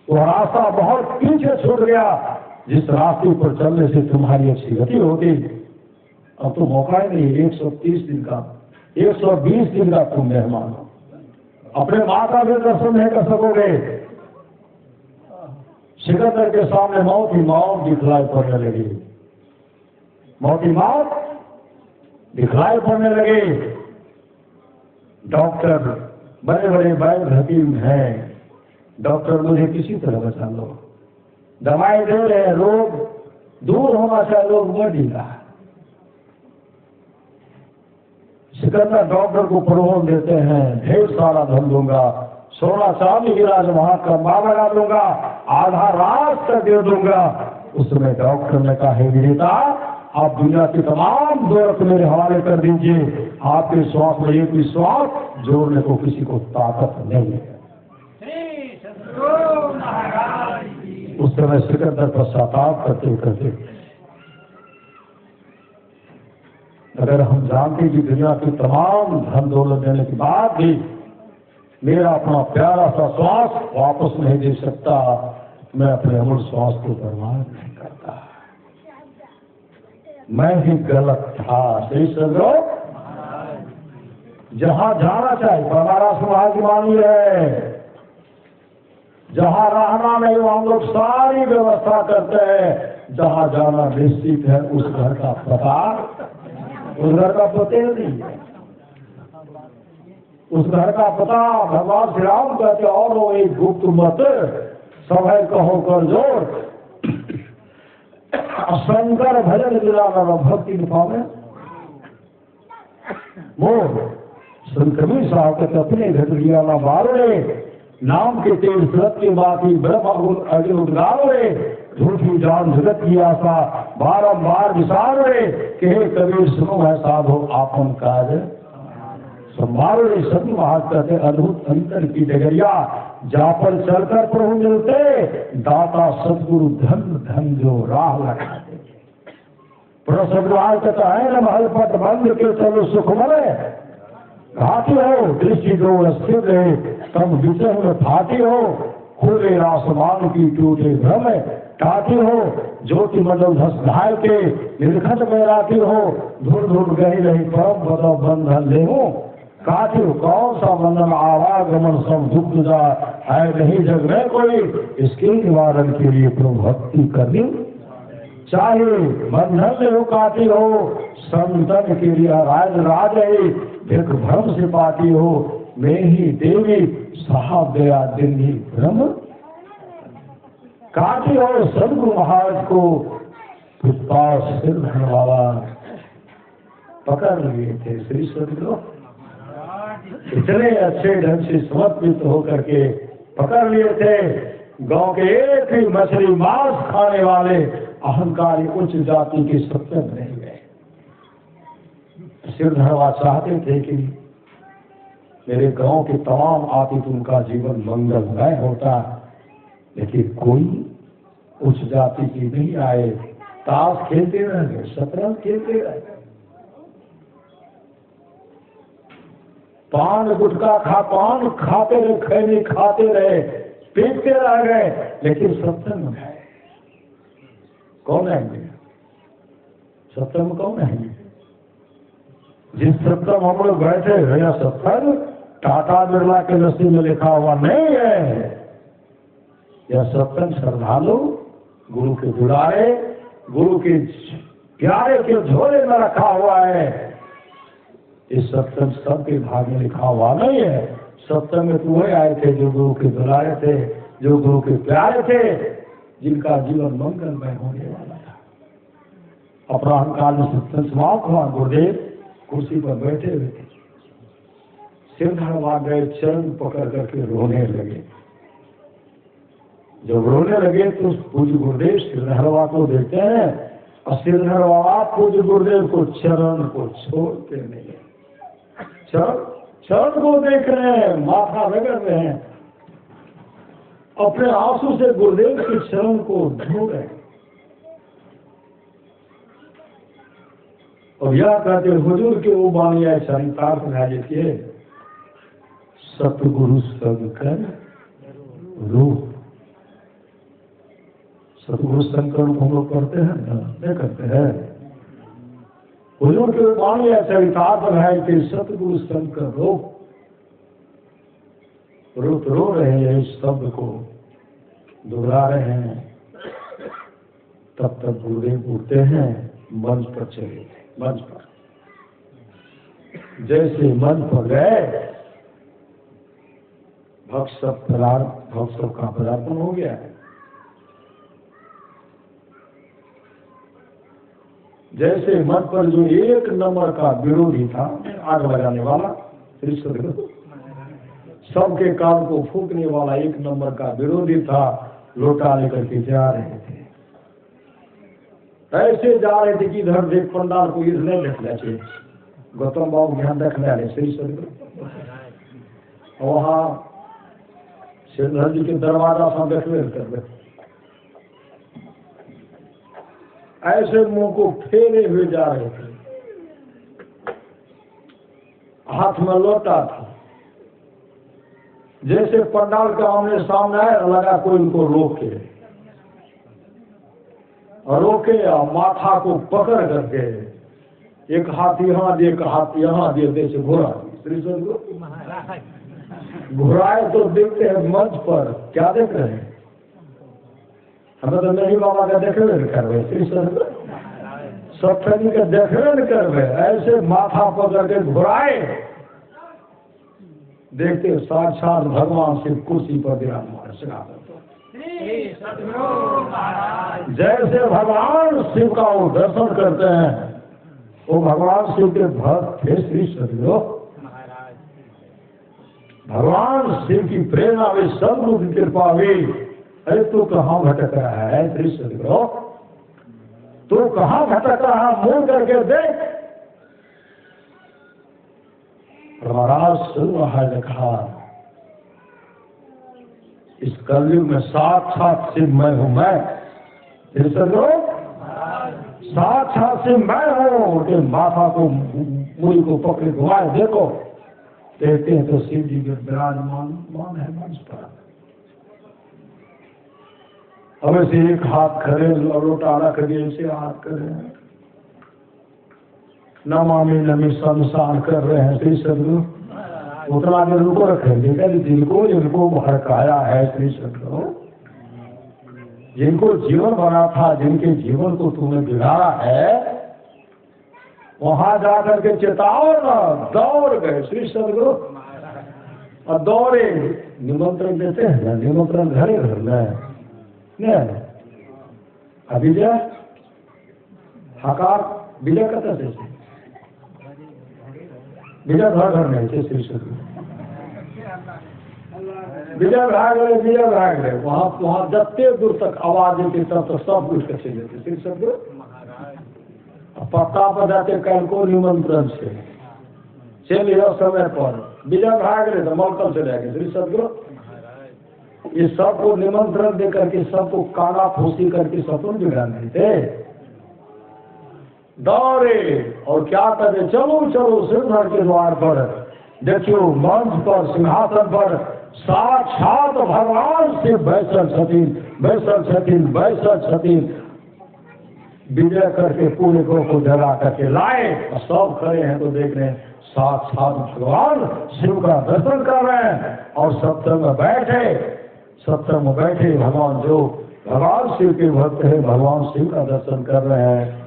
वो रास्ता बहुत पीछे छूट गया जिस रास्ते पर चलने से तुम्हारी अच्छी गति होगी। अब तो मौका ही नहीं। 130 दिन का 120 दिन का तुम मेहमान हो, अपने माँ का भी दर्शन नहीं कर सकोगे। सिकंदर के सामने मौत ही मौत दिखलाई पड़ने लगी। मौत ही मौत दिखलाई पड़ने लगे। डॉक्टर बड़े बड़े वैद्य हकीम हैं, डॉक्टर मुझे किसी तरह बचा लो। दवाई दे रहे, रोग दूर होना चाहिए, लोग मर ही रहा। सिकंदर डॉक्टर को प्रलोभन देते हैं, ढेर सारा धन दूंगा, सोना चांदी की राजमहल का माल लगा दूंगा, आधा रास्ता दे दूंगा। उस समय डॉक्टर ने कहा हे विजेता, आप दुनिया की तमाम दौलत मेरे हवाले कर दीजिए, आपके श्वास में एक भी श्वास जोड़ने को किसी को ताकत नहीं है। उस समय सिकंदर पश्चाताप करते करते, अगर हम जानते कि दुनिया की तमाम धन दौलत देने के बाद भी मेरा अपना प्यारा सा श्वास वापस नहीं दे सकता, मैं अपने अमर श्वास को बर्बाद नहीं करता। मैं ही गलत था। सही समझो, जहां जाना चाहिए हमारा समाजवानी है, जहां रहना नहीं वो हम लोग सारी व्यवस्था करते हैं, जहां जाना निश्चित है उस घर का पता, उस घर का पते नहीं है, उस घर का पता भगवान श्री राम कहते और वो एक गुप्त मत सब है कहो कर जोर, शंकर भजन दिलाना भक्ति पावे मोर। संत कबीर साहब कहते अपने घटिया ना बारे, नाम के तेज सत्य बाकी ब्रह्म अग्नि उद्गारो रे, झूठी जान जगत की आशा बारंबार विसार रे, कहे कबीर सुनो है साधो आपन काज संभालो रे। सभी महाराज कहते अद्भुत अंतर की डगरिया, जा पर चलकर प्रभु मिलते, दाता सदगुरु धन धन जो राह लगाते। प्रसन्न कहता है न महल पट बंद के चलो सुख मरे, घाटी हो दृष्टि दो स्थित है, तम विचय में फाटी हो, खुले आसमान की टूटे भ्रम टाटी हो, ज्योति मंडल धस घायल के निर्खट में राती हो, धुर धुर गही रही परम बदो बंधन ले हो, काटी हो कौन सा बंधन आवागमन सब दुख जा है नहीं जग में कोई, इसके निवारण के लिए प्रभु भक्ति करनी चाहे। बंधन ले हो काटी हो, संतन के लिए राज राज है, एक भ्रम से पाती हो, मैं ही देवी साहब गया दिन ही भ्रम काटी हो। सदगुरु महाराज को पास सिर धरने वाला पकड़ लिए थे श्री सदगुरु, इतने अच्छे ढंग से समर्पित होकर के पकड़ लिए थे। गांव के एक ही मछली मांस खाने वाले अहंकारी उच्च जाति के सत्य नहीं गए। सिर धरवा चाहते थे कि मेरे गांव के तमाम आतिथ उनका जीवन मंगलमय होता, लेकिन कोई उच्च जाति की नहीं आए। ताश खेलते रह गए, शतरंज खेलते रह गए, पान गुटखा पान खाते रहे, खैनी खाते रहे, पीटते रह गए, लेकिन सत्संग में है कौन आएंगे? सत्संग में कौन आएंगे? जिस सत्संग हम लोग बैठे हैं, सत्संग टाटा बिरला के नसीब में लिखा हुआ नहीं है। यह सत्संग श्रद्धालु गुरु के दुलारे, गुरु के प्यारे के झोले में रखा हुआ है। इस सत्संग सबके भाग में लिखा हुआ नहीं है। सत्संग में तो वही आए थे जो गुरु के दुलारे थे, जो गुरु के प्यारे थे, जिनका जीवन मंगलमय होने वाला था। अपराह्न काल में सत्संग समाप्त हुआ, गुरुदेव कुर्सी पर बैठे हुए थे, सिर धरवा गए, चरण पकड़ करके रोने लगे। जब रोने लगे तो पूज्य गुरुदेव सिर धरवा को देखते हैं, और सिर धरवा पूज्य गुरुदेव को चरण को छोड़ते नहीं, चरण को देख रहे हैं, माथा रगड़ रहे हैं, अपने आंसू से गुरुदेव के चरण को धो रहे हैं। और यह कहते हुजूर के वो बानिया चरितार्थ लिखिए, सतगुरु संग कर रूप। सतगुरु शंकर हम लोग करते हैं ना, नहीं करते हैं। हुजूर के बानिया चरितार्थ है कि सतगुरु शंकर रूप रो रहे हैं, इस शब्द को दोहरा रहे हैं। तब तक गुरुदेव उठते हैं, मंच पर चले गए। मंच पर जैसे मंच पर गए, भक्त सब का पदार्पण हो गया है। जैसे मंच पर जो एक नंबर का विरोधी था, आग लगाने वाला, सबके कान को फूकने वाला एक नंबर का विरोधी था, लोटा लेकर के जा रहे थे। ऐसे जा रहे थे कि इधर देख पंडाल को इधर नहीं देखना चाहिए, गौतम बाबू ध्यान रखने वाले श्री सदगुरु। वहाँ सिद्धर जी के दरवाजा से देखते, ऐसे मुंह को फेरे हुए जा रहे थे, हाथ में लोटा था। जैसे पंडाल के आमने सामने आए, लगा कोई उनको रोके और माथा को पकड़ करके एक हाथ यहाँ दे, एक हाथ यहाँ दे, जैसे घोड़ा घुराए। तो देखते हैं मंच पर क्या देख रहे हैं, हमें तो नहीं बाबा का देखने नहीं कर रहे, श्री सप्तमी का देखने नहीं कर रहे, ऐसे माथा पकड़ के घुराए। देखते साक्षात भगवान शिव कुर्सी पर विराजमान सिंहासन। जैसे भगवान शिव का वो दर्शन करते हैं, वो भगवान शिव के भक्त थे श्री सदगुरु। भगवान शिव की प्रेरणा हुई, सदगुरु की कृपा हुई। अरे तू कहाँ भटक रहा है श्री सदगुरु, तू कहाँ भटक रहा, मुंह करके देख। महाराज सुन रहा है, लिखा इस कलयुग में साक्षात शिव मैं हूं। मैं श्री सदगुरु साक्षात शिव मैं हूं। उनके माथा को मुड़ी को पकड़े घुमाए, देखो देखते हैं तो शिव जी के विराजमान है मंच पर। अब ऐसे एक हाथ खड़े लोटा रख दिए, ऐसे हाथ करे, नमामि नमी संसार कर रहे हैं श्री सदगुरु। उतना देर उनको रखेंगे क्या, जिनको भड़काया है श्री सदगुरु, जिनको जीवन बना था, जिनके जीवन को तुमने बिगाड़ा है, वहां जाकर के चेताओ ना। दौड़ गए श्री सदगुरु और दौड़े। निमंत्रण देते हैं ना, निमंत्रण घरे घर में अभिजय हकार विजय कहते थे, विजय घर नहीं थे श्री सदगुरु। विजय भाग रहे वहां जत्ते दूर तक आवाज देती तब तो सब कुछ कचे देते श्री सदगुरु। पत्ता पर जाते कल को निमंत्रण से चलिए समय पर, विजय भाग रहे तो मलकल से जाएंगे श्री सदगुरु। ये सबको निमंत्रण दे करके, सबको काना फूसी करके सपन बिगाड़ते थे। दौड़े और क्या करे, चलो चलो सिंहर के द्वार पर। देखियो मंच पर, सिंहासन पर साक्षात भगवान से बैसल छतीन। विजय करके पूरे को जगा करके लाए, सब खड़े हैं तो देख रहे हैं साक्षात भगवान शिव का दर्शन कर रहे हैं। और सत्संग में बैठे भगवान, जो भगवान शिव के भक्त है, भगवान शिव का दर्शन कर रहे हैं।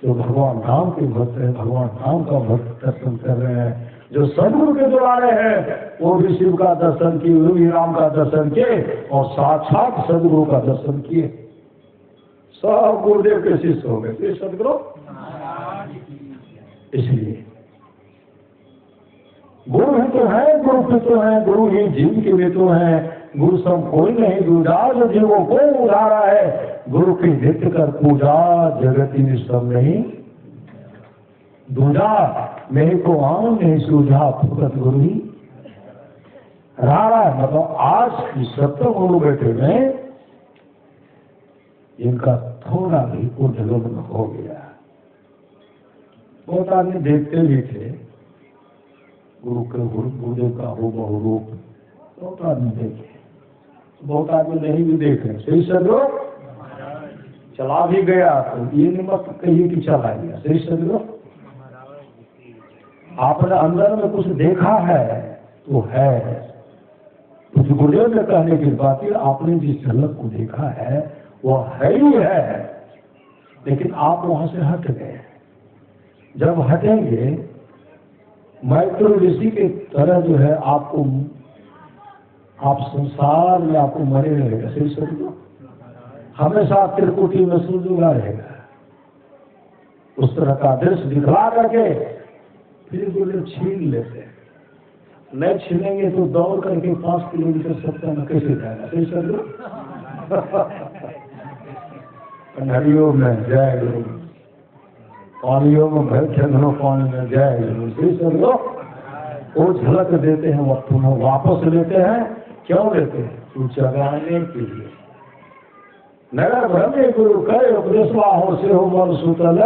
जो भगवान राम के भक्त है, भगवान राम का भक्त दर्शन कर रहे हैं। जो सदगुरु के द्वारे हैं, वो भी शिव का दर्शन किए, वो भी राम का दर्शन किए और साक्षात सदगुरु का दर्शन किए। सब गुरुदेव के शिष्य हो गए श्री सदगुरु। इसलिए गुरु ही तो है, गुरु भी तो है, गुरु ही जीव के भी तो है। गुरु सब कोई नहीं, गुरुदास जीवों को उधारा है। गुरु की नित्य कर पूजा, जगती सब नहीं दूजा। मेरे को आम नहीं सूझा, फुकत गुरु ही रहा है। मतलब आज की 70 गुरु बैठे में इनका थोड़ा भी उद्गमन हो गया। बहुत आदमी देखते भी थे गुरुदेव का हो बहुरूप, बहुत आदमी देखे, बहुत आदमी नहीं भी देखे। सही सदगुरु चला भी गया तो ये मत कहिए कि चला गया। सही सदगुरु आपने अंदर में कुछ देखा है तो है, कुछ गुरुदेव ने कहने की बात है, आपने जिस झलक को देखा है वो है ही है, लेकिन आप वहां से हट गए। जब हटेंगे मैत्रेय ऋषि के तरह जो है आपको, आप संसार में आपको मरे रहेगा। सही सदगुरु हमेशा त्रिकुटी में सुलझुआ रहेगा। उस तरह का दृश्य दिखला करके फिर गुरुदेव छीन लेते हैं। नहीं छीनेंगे तो दौड़ करके 5 किलोमीटर सप्ताह में कैसे जाएगा। सही सदगुरु नदियों में जय गुरु, पानियों में बैठे पानी में जय गुरु। सही सदगुरु वो झलक देते हैं, वो तुम्हें वापस लेते हैं। क्यों लेते हैं? तू जगाने के लिए। नगर ब्रह्मे गुरु करे उपदेशवा हो से हो मन सुतल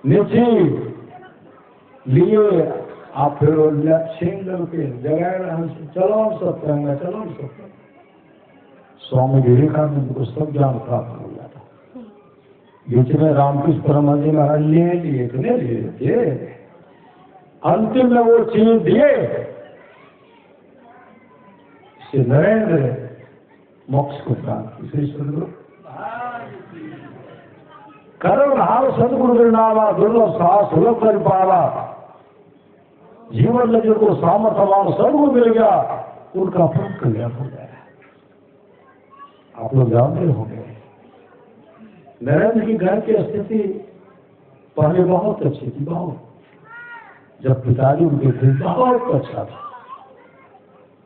निची लिए आप फिर सिंगल के जगह चलो सत्संग चलो सत्संग। स्वामी विवेकानंद को सब ज्ञान प्राप्त हो गया था। बीच में रामकृष्ण परमहंस जी महाराज ले लिए अंतिम में वो चीज दिए से नरेंद्र मोक्ष को प्राप्त। श्री सदगुरु करो भाव सदगुरु नावा दुर्लभ साहस सुलभ कर पावा। जीवन में जिनको सामर्थ्यवान सदगुरु मिल गया उनका परम कल्याण हो गया। आप लोग जानते होंगे नरेंद्र की घर की स्थिति पहले बहुत अच्छी थी, बहुत। जब पिताजी उनके थे बहुत अच्छा था,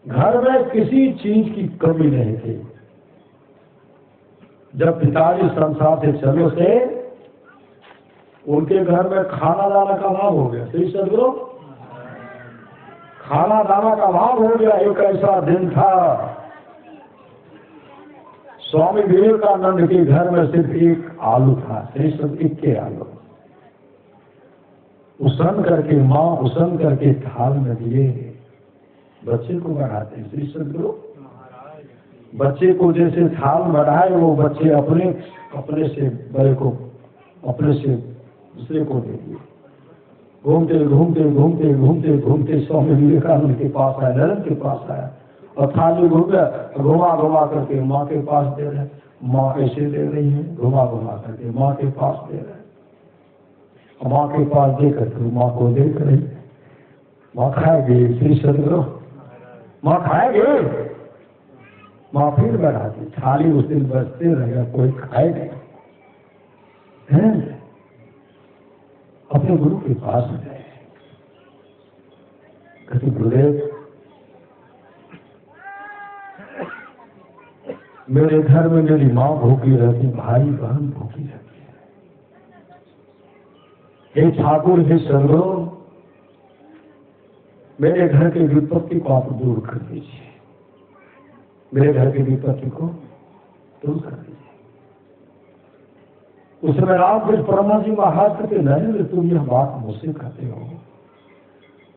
घर में किसी चीज की कमी नहीं थी। जब पिताजी संसार से चले थे उनके घर में खाना दाना का अभाव हो गया। श्री सदगुरु खाना दाना का अभाव हो गया। एक ऐसा दिन था स्वामी विवेकानंद के घर में सिर्फ एक आलू था। श्री सदगुरु के आलू उसन करके माँ उसन करके थाल में दिए बच्चे को बढ़ाते। श्री सदगुरु बच्चे को जैसे थाल बढ़ाए वो बच्चे अपने से बड़े को अपने से दूसरे को दे दिए। घूमते घूमते घूमते घूमते घूमते स्वामी विवेकानंद के पास आया, नरेंद्र के पास आया और थाली घुमा घुमा करके माँ के पास दे रहे। माँ ऐसे दे रही है, घुमा घुमा करके माँ के पास दे रहे। माँ के पास दे करके माँ को देख रही। माँ खाएगी। श्री सदगुरु माँ खाएगी। माँ फिर बढ़ाती। थाली उस दिन बचते रहेगा, कोई खाएगा हैं। अपने गुरु के पास गए, कहते गुरुदेव मेरे घर में मेरी माँ भूखी रहती, भाई बहन भूखी रहती है। हे ठाकुर हे सदगुरु मेरे घर की विपत्ति को आप दूर कर दीजिए, मेरे घर की विपत्ति को दूर कर दीजिए। उस समय रामकृष्ण परमहंस जी महाराज कहते नरेंद्र तुम यह बात मुझसे कहते हो?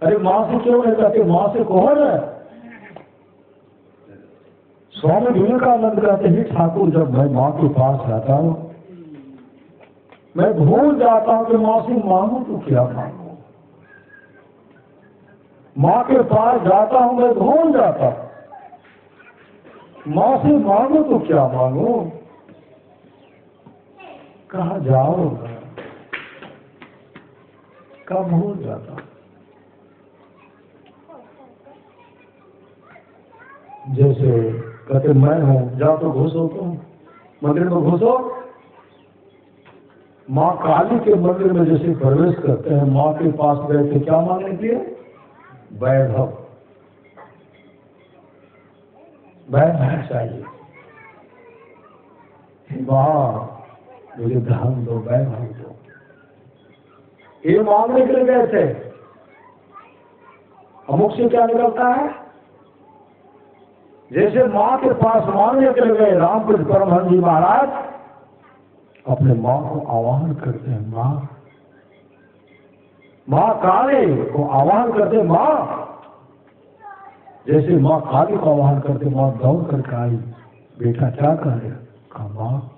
अरे माँ से क्यों नहीं कहते? माँ से कौन है? स्वामी विवेकानंद कहते हैं ठाकुर जब मैं माँ के पास जाता हूँ मैं भूल जाता हूँ कि माँ से मांगू तो क्या मांगू। माँ के पास जाता हूँ मैं भूल जाता हूँ, माँ से मांगू तो क्या मांगू। कहा जाओ कब भूल जाता। जैसे कहते मैं हूं, जाओ तो घुसो, तुम मंदिर में घुसो। माँ काली के मंदिर में जैसे प्रवेश करते हैं, माँ के पास गए थे क्या मांगने के लिए? वैभव, वैभव चाहिए। माँ मुझे धन दो, वैभव दो, ये मांगने के लिए गए थे। अमुक से क्या निकलता है? जैसे माँ के पास मांगने के लिए गए रामकृष्ण परमहंस जी महाराज अपने माँ को आह्वान करते हैं। माँ काली को आह्वान करते माँ। जैसे माँ काली को आह्वान करते माँ दौड़ करके आई। बेटा क्या कर रहे? कहा माँ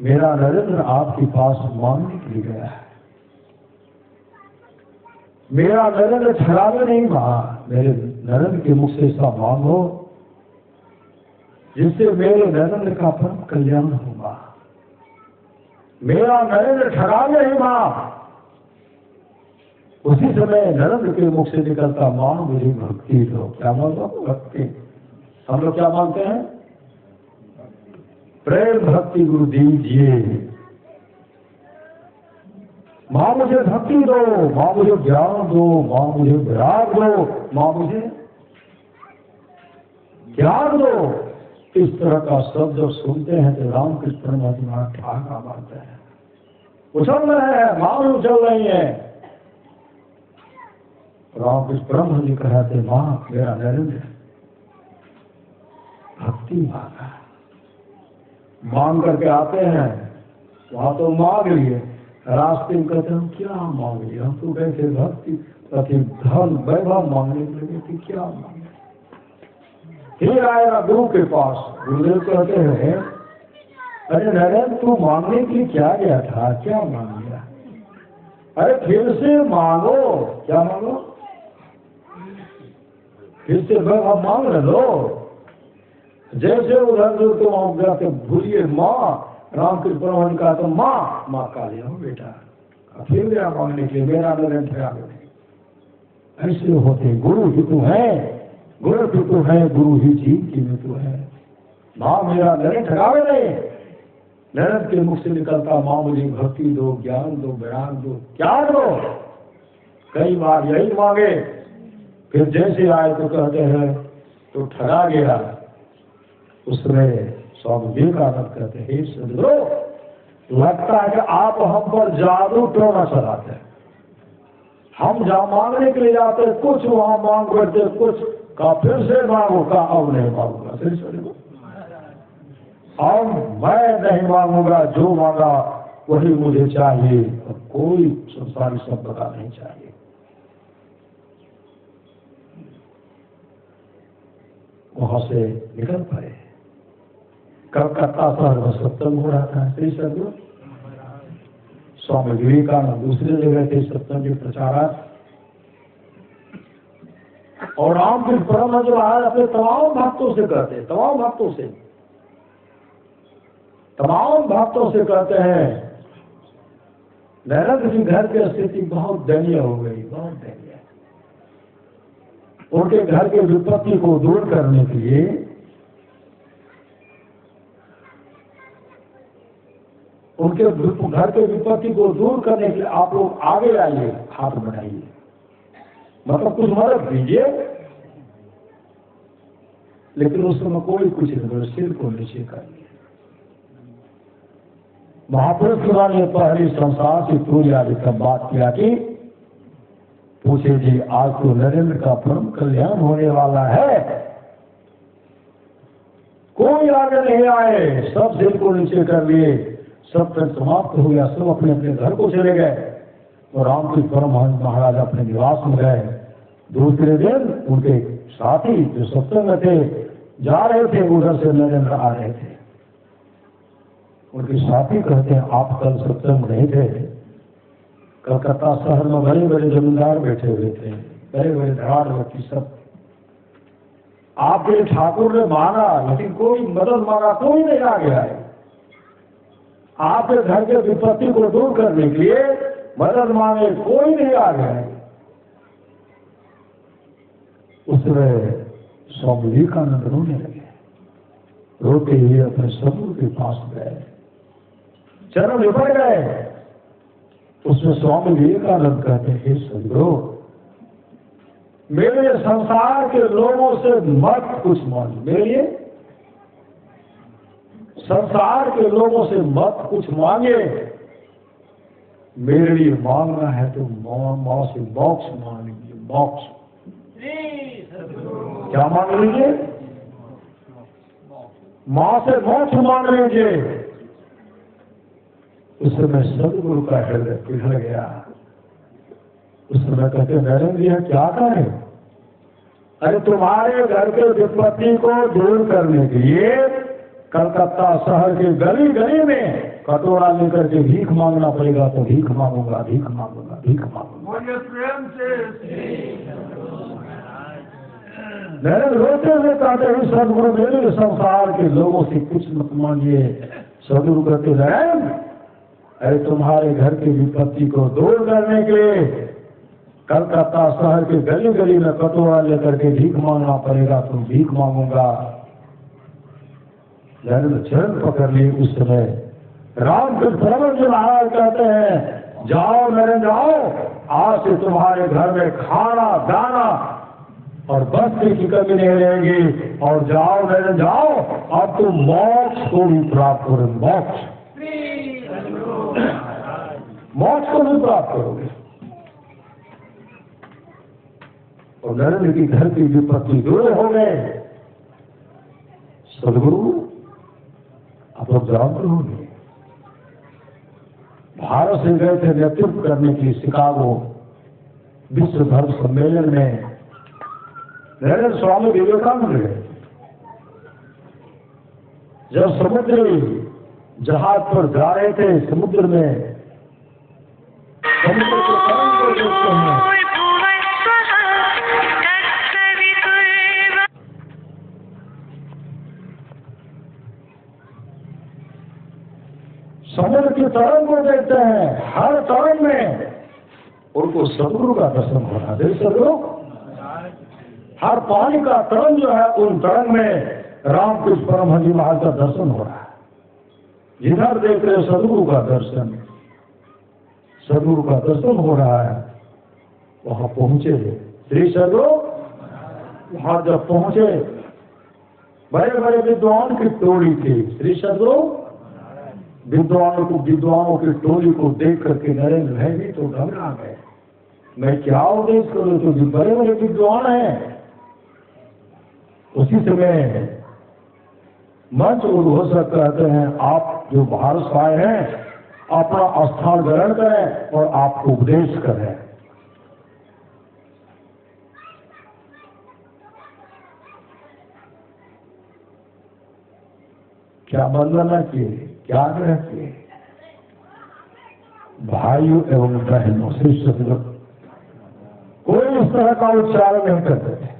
मेरा नरेंद्र आपके पास मांगने के लिए गया है। मेरा नरेंद्र छलावे नहीं माँ, मेरे नरेंद्र के मुख से ऐसा मांगो जिससे मेरे नरेंद्र का परम कल्याण होगा। मेरा नरेंद्र ठगावे नहीं माँ। उसी समय नरेंद्र के मुख से निकलता माँ मुझे भक्ति दो। क्या मांगो? भक्ति। हम लोग क्या मांगते हैं? प्रेम भक्ति गुरु दीजिए। माँ मुझे भक्ति दो, माँ मुझे ज्ञान दो, माँ मुझे विराग दो, माँ मुझे ज्ञान दो। इस तरह का शब्द जब सुनते हैं तो रामकृष्ण परमहंस महाराज ठाका मारते हैं, उछल रहे हैं, माँ उछल रही है। रामकृष्ण परमहंस जी कहते माँ मेरा नरेंद्र भक्ति मांगा, मांग करके आते हैं, वहां तो मांग लिए, रास्ते में कहते हम क्या मांग लिए, हम तो गए थे भक्ति पति धन वैभव मांगने के लिए कि क्या मांगे। फिर आएगा गुरु के पास, गुरुदेव कहते हैं अरे नरेंद्र तू मांगने के लिए क्या गया था, क्या मांग लिया? अरे फिर से मांगो, क्या मांगो? फिर से वैभव मांग लो। जैसे उधर तो मांग गया तो भूलिए माँ, रामकृष्ण परमहंस का तो माँ, माँ काली हूँ बेटा, फिर गया मांगने के लिए, मेरा नरेंद्र ठहरा गए। ऐसे होते गुरु ही तो है, गुरु ही तो है, गुरु ही जीव की तो है। माँ मेरा नरेंद्र ठहरावे नहीं, नरेंद्र के मुख से निकलता माँ मुझे भक्ति दो, ज्ञान दो, वैराग दो, क्या दो। कई बार यही मांगे, फिर जैसे आए तो कहते हैं तो ठगा गया। उसमें स्वामी विवेकानंद कहते हैं सदगुरु, लगता है कि आप हम पर जादू टोना चलाते हैं। हम जहाँ मांगने के लिए जाते हैं कुछ, वहां मांग करते कुछ, का फिर से मांगो, का अब नहीं मांगूंगा, फिर से अब मैं नहीं मांगूंगा, जो मांगा वही मुझे चाहिए, और कोई संसारी शब्द का नहीं चाहिए। वहां से निकल पड़े। कलकत्ता शहर में सत्संग हो रहा था, श्री सदगुरु स्वामी विवेकानंद दूसरी जगह थे सत्संग के प्रचारक, और रामकृष्ण परमहंस महाराज अपने तमाम भक्तों से कहते, तमाम भक्तों से कहते हैं नरेंद्र जी घर की स्थिति बहुत दयनीय हो गई, बहुत दयनीय। उनके घर के विपत्ति को दूर करने के लिए उनके घर के विपत्ति को दूर करने के लिए आप लोग आगे आइए, हाथ बढ़ाइए, मतलब कुछ मदद दीजिए। लेकिन उस समय कोई कुछ नहीं, सिर को नीचे कर लिया। महापुरुष ने पहली संसार से पूरी आदि का बात किया कि पूछे जी आज तो नरेंद्र का परम कल्याण होने वाला है, कोई आगे नहीं आए, सब सिर को नीचे कर लिए, सब फिर समाप्त हो गया, सब अपने अपने घर को चले गए। और रामकृष्ण परमहंस महाराज अपने निवास में गए। दूसरे दिन उनके साथी जो सत्संग थे जा रहे थे, उधर से नरेंद्र आ रहे थे। उनके साथी कहते हैं आप कल सत्संग नहीं थे, कलकत्ता शहर में बड़े बड़े जमींदार बैठे हुए थे, बड़े बड़े धड़ाड़ व्यक्ति सब, आपके ठाकुर ने मांगा लेकिन कोई मदद मांगा, कोई नहीं आ गया है। आपके घर के विपत्ति को दूर करने के लिए मदद मांगे, कोई नहीं आ गया है। उसमें स्वामी विवेकानंद रोने लगे, रोते हुए अपने सदगुरु के पास गए, चरण लिपट गए। उसमें स्वामी विवेकानंद कहते हैं सदगुरु मेरे संसार के लोगों से मत कुछ मांगे, मेरे लिए संसार के लोगों से मत कुछ मांगे, मेरे लिए मांगना है तो मां से मोक्ष मांग लीजिए, मोक्ष। क्या मांग लीजिए? मां से मोक्ष मांग लीजिए। उस समय सदगुरु का हृदय पिघल गया। उस समय कहते नरेंद्र यह क्या करें? अरे तुम्हारे घर के विपत्ति को दूर करने के लिए कलकत्ता शहर के गली गली में कटोरा लेकर के भीख मांगना पड़ेगा, तो भीख मांगूंगा, भीख मांगूंगा, भीख मांगूंगा। प्रेम से नरेंद्र रोते हुए कहते हैं सदगुरु मेरे संसार के लोगों से कुछ मत मांगिए। सदगुरु कहते नरेंद्र अरे तुम्हारे घर की विपत्ति को दूर करने के लिए कलकत्ता शहर के गली गली में कटोरा लेकर के भीख मांगना पड़ेगा, तो भीख मांगूंगा। नरेंद्र चरण पकड़ लिए। उस समय रामकृष्ण परमहंस महाराज कहते हैं जाओ नरेंद्र जाओ, आज से तुम्हारे घर में खाना दाना और वस्त्र की कमी नहीं रहेगी, और जाओ नरेंद्र जाओ, अब तुम मोक्ष को भी प्राप्त करोगे, मोक्ष मोक्ष को भी प्राप्त करोगे। और नरेंद्र की घर की विपत्ति दूर हो गए। सदगुरु अब लोग जानते होंगे। भारत से गए थे नेतृत्व करने की शिकागो विश्व धर्म सम्मेलन में, नरेंद्र स्वामी विवेकानंद गए। जब समुद्री जहाज पर जा रहे थे, समुद्र में समुद्र के तरंग को देखते हैं, समुद्र की तरंग को देखते हैं, हर तरंग में उनको सदगुरु का दर्शन हो रहा है। सदगुरु हर पानी का तरंग जो है, उन तरंग में रामकृष्ण परमहंस जी महाराज का दर्शन हो रहा है। जिधर देख रहे सदगुरु का दर्शन, सदगुरु का दर्शन हो रहा है। वहां पहुंचे श्री सदगुरु, वहां जब पहुंचे बड़े बड़े विद्वान की टोली थी। श्री सदगुरु विद्वानों की टोली को देख करके नरेंद्र भाई भी तो घबरा गए। मैं क्या उपदेश करूं, तो बड़े बड़े विद्वान हैं। उसी समय मंच उद्घोषक कहते हैं, आप जो भारत से आए हैं अपना स्थान ग्रहण करें और आप उपदेश करें। क्या वंदना किए, क्या आग्रह किए? भाइयों एवं बहनों से सदगुरु कोई इस तरह का उच्चारण नहीं करते थे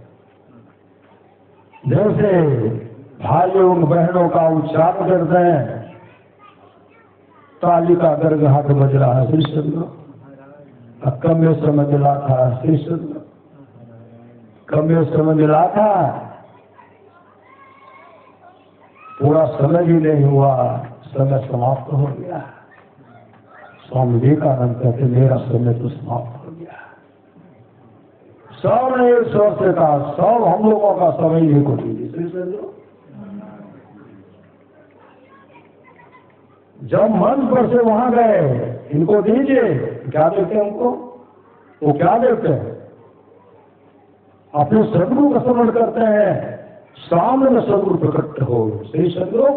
जैसे भाइयों एवं बहनों का उच्चारण करते हैं। ताली का गरगहाट बज रहा है, श्री सदगुरु कम समय मिला था, श्री सदगुरु कम समय मिला था, पूरा समय ही नहीं हुआ, समय समाप्त हो गया। स्वामी विवेकानंद कहते मेरा समय तो समाप्त हो गया। सब ने एक स्वर से कहा, सब हम लोगों का समय ही को दीजिए। जब मंच पर से वहां गए, इनको दीजिए, क्या देते हैं उनको? वो क्या देते हैं? अपने सदगुरु का स्मरण करते हैं। सामने में सदगुरु प्रकट हो, श्री सदगुरु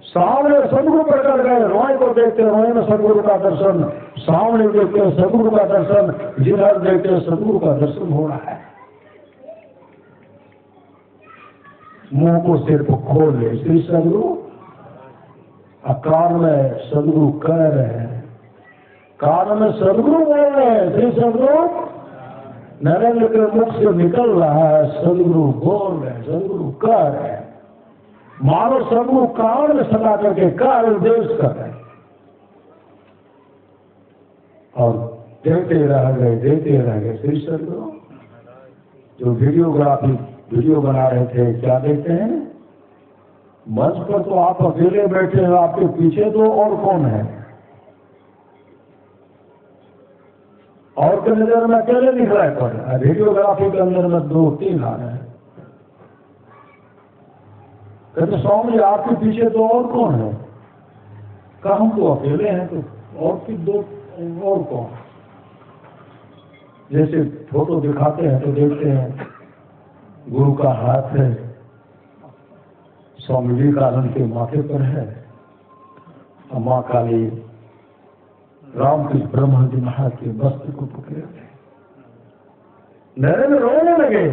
सामने सदगुरु प्रकट गए। रोए को देखते रोए में सदगुरु का दर्शन, सामने देखते सदगुरु का दर्शन, जिधर देखते सदगुरु का दर्शन हो रहा है। मुंह को सिर्फ खोल ले, श्री सदगुरु कान में सदगुरु कह रहे हैं, कान में सदगुरु बोल रहे हैं। श्री सदगुरु नरेंद्र के मुख से निकल रहा है, सदगुरु बोल रहे हैं, सदगुरु कह रहे हैं। मानो सदगुरु कान में सदा करके का उपदेश कर रहे हैं। और देते रह गए श्री सदगुरु। जो वीडियो बना रहे थे, क्या देखते हैं? मंच पर तो आप अकेले बैठे हैं, आपके पीछे तो और कौन है? और के नजर में अकेले दिख रहा है कौन? वीडियोग्राफी के अंदर में 2-3 आ रहे हैं। कहते स्वामी जी आपके पीछे तो और कौन है? कहा हम तो अकेले हैं, तो और फिर 2 और कौन? जैसे फोटो दिखाते हैं तो देखते हैं गुरु का हाथ है, स्वामी विवेकानंद के माथे पर है, माँ काली रामकृष्ण परमहंस जी महाराज के वस्त्र को पकड़े थे। नरेंद्र रोने लगे,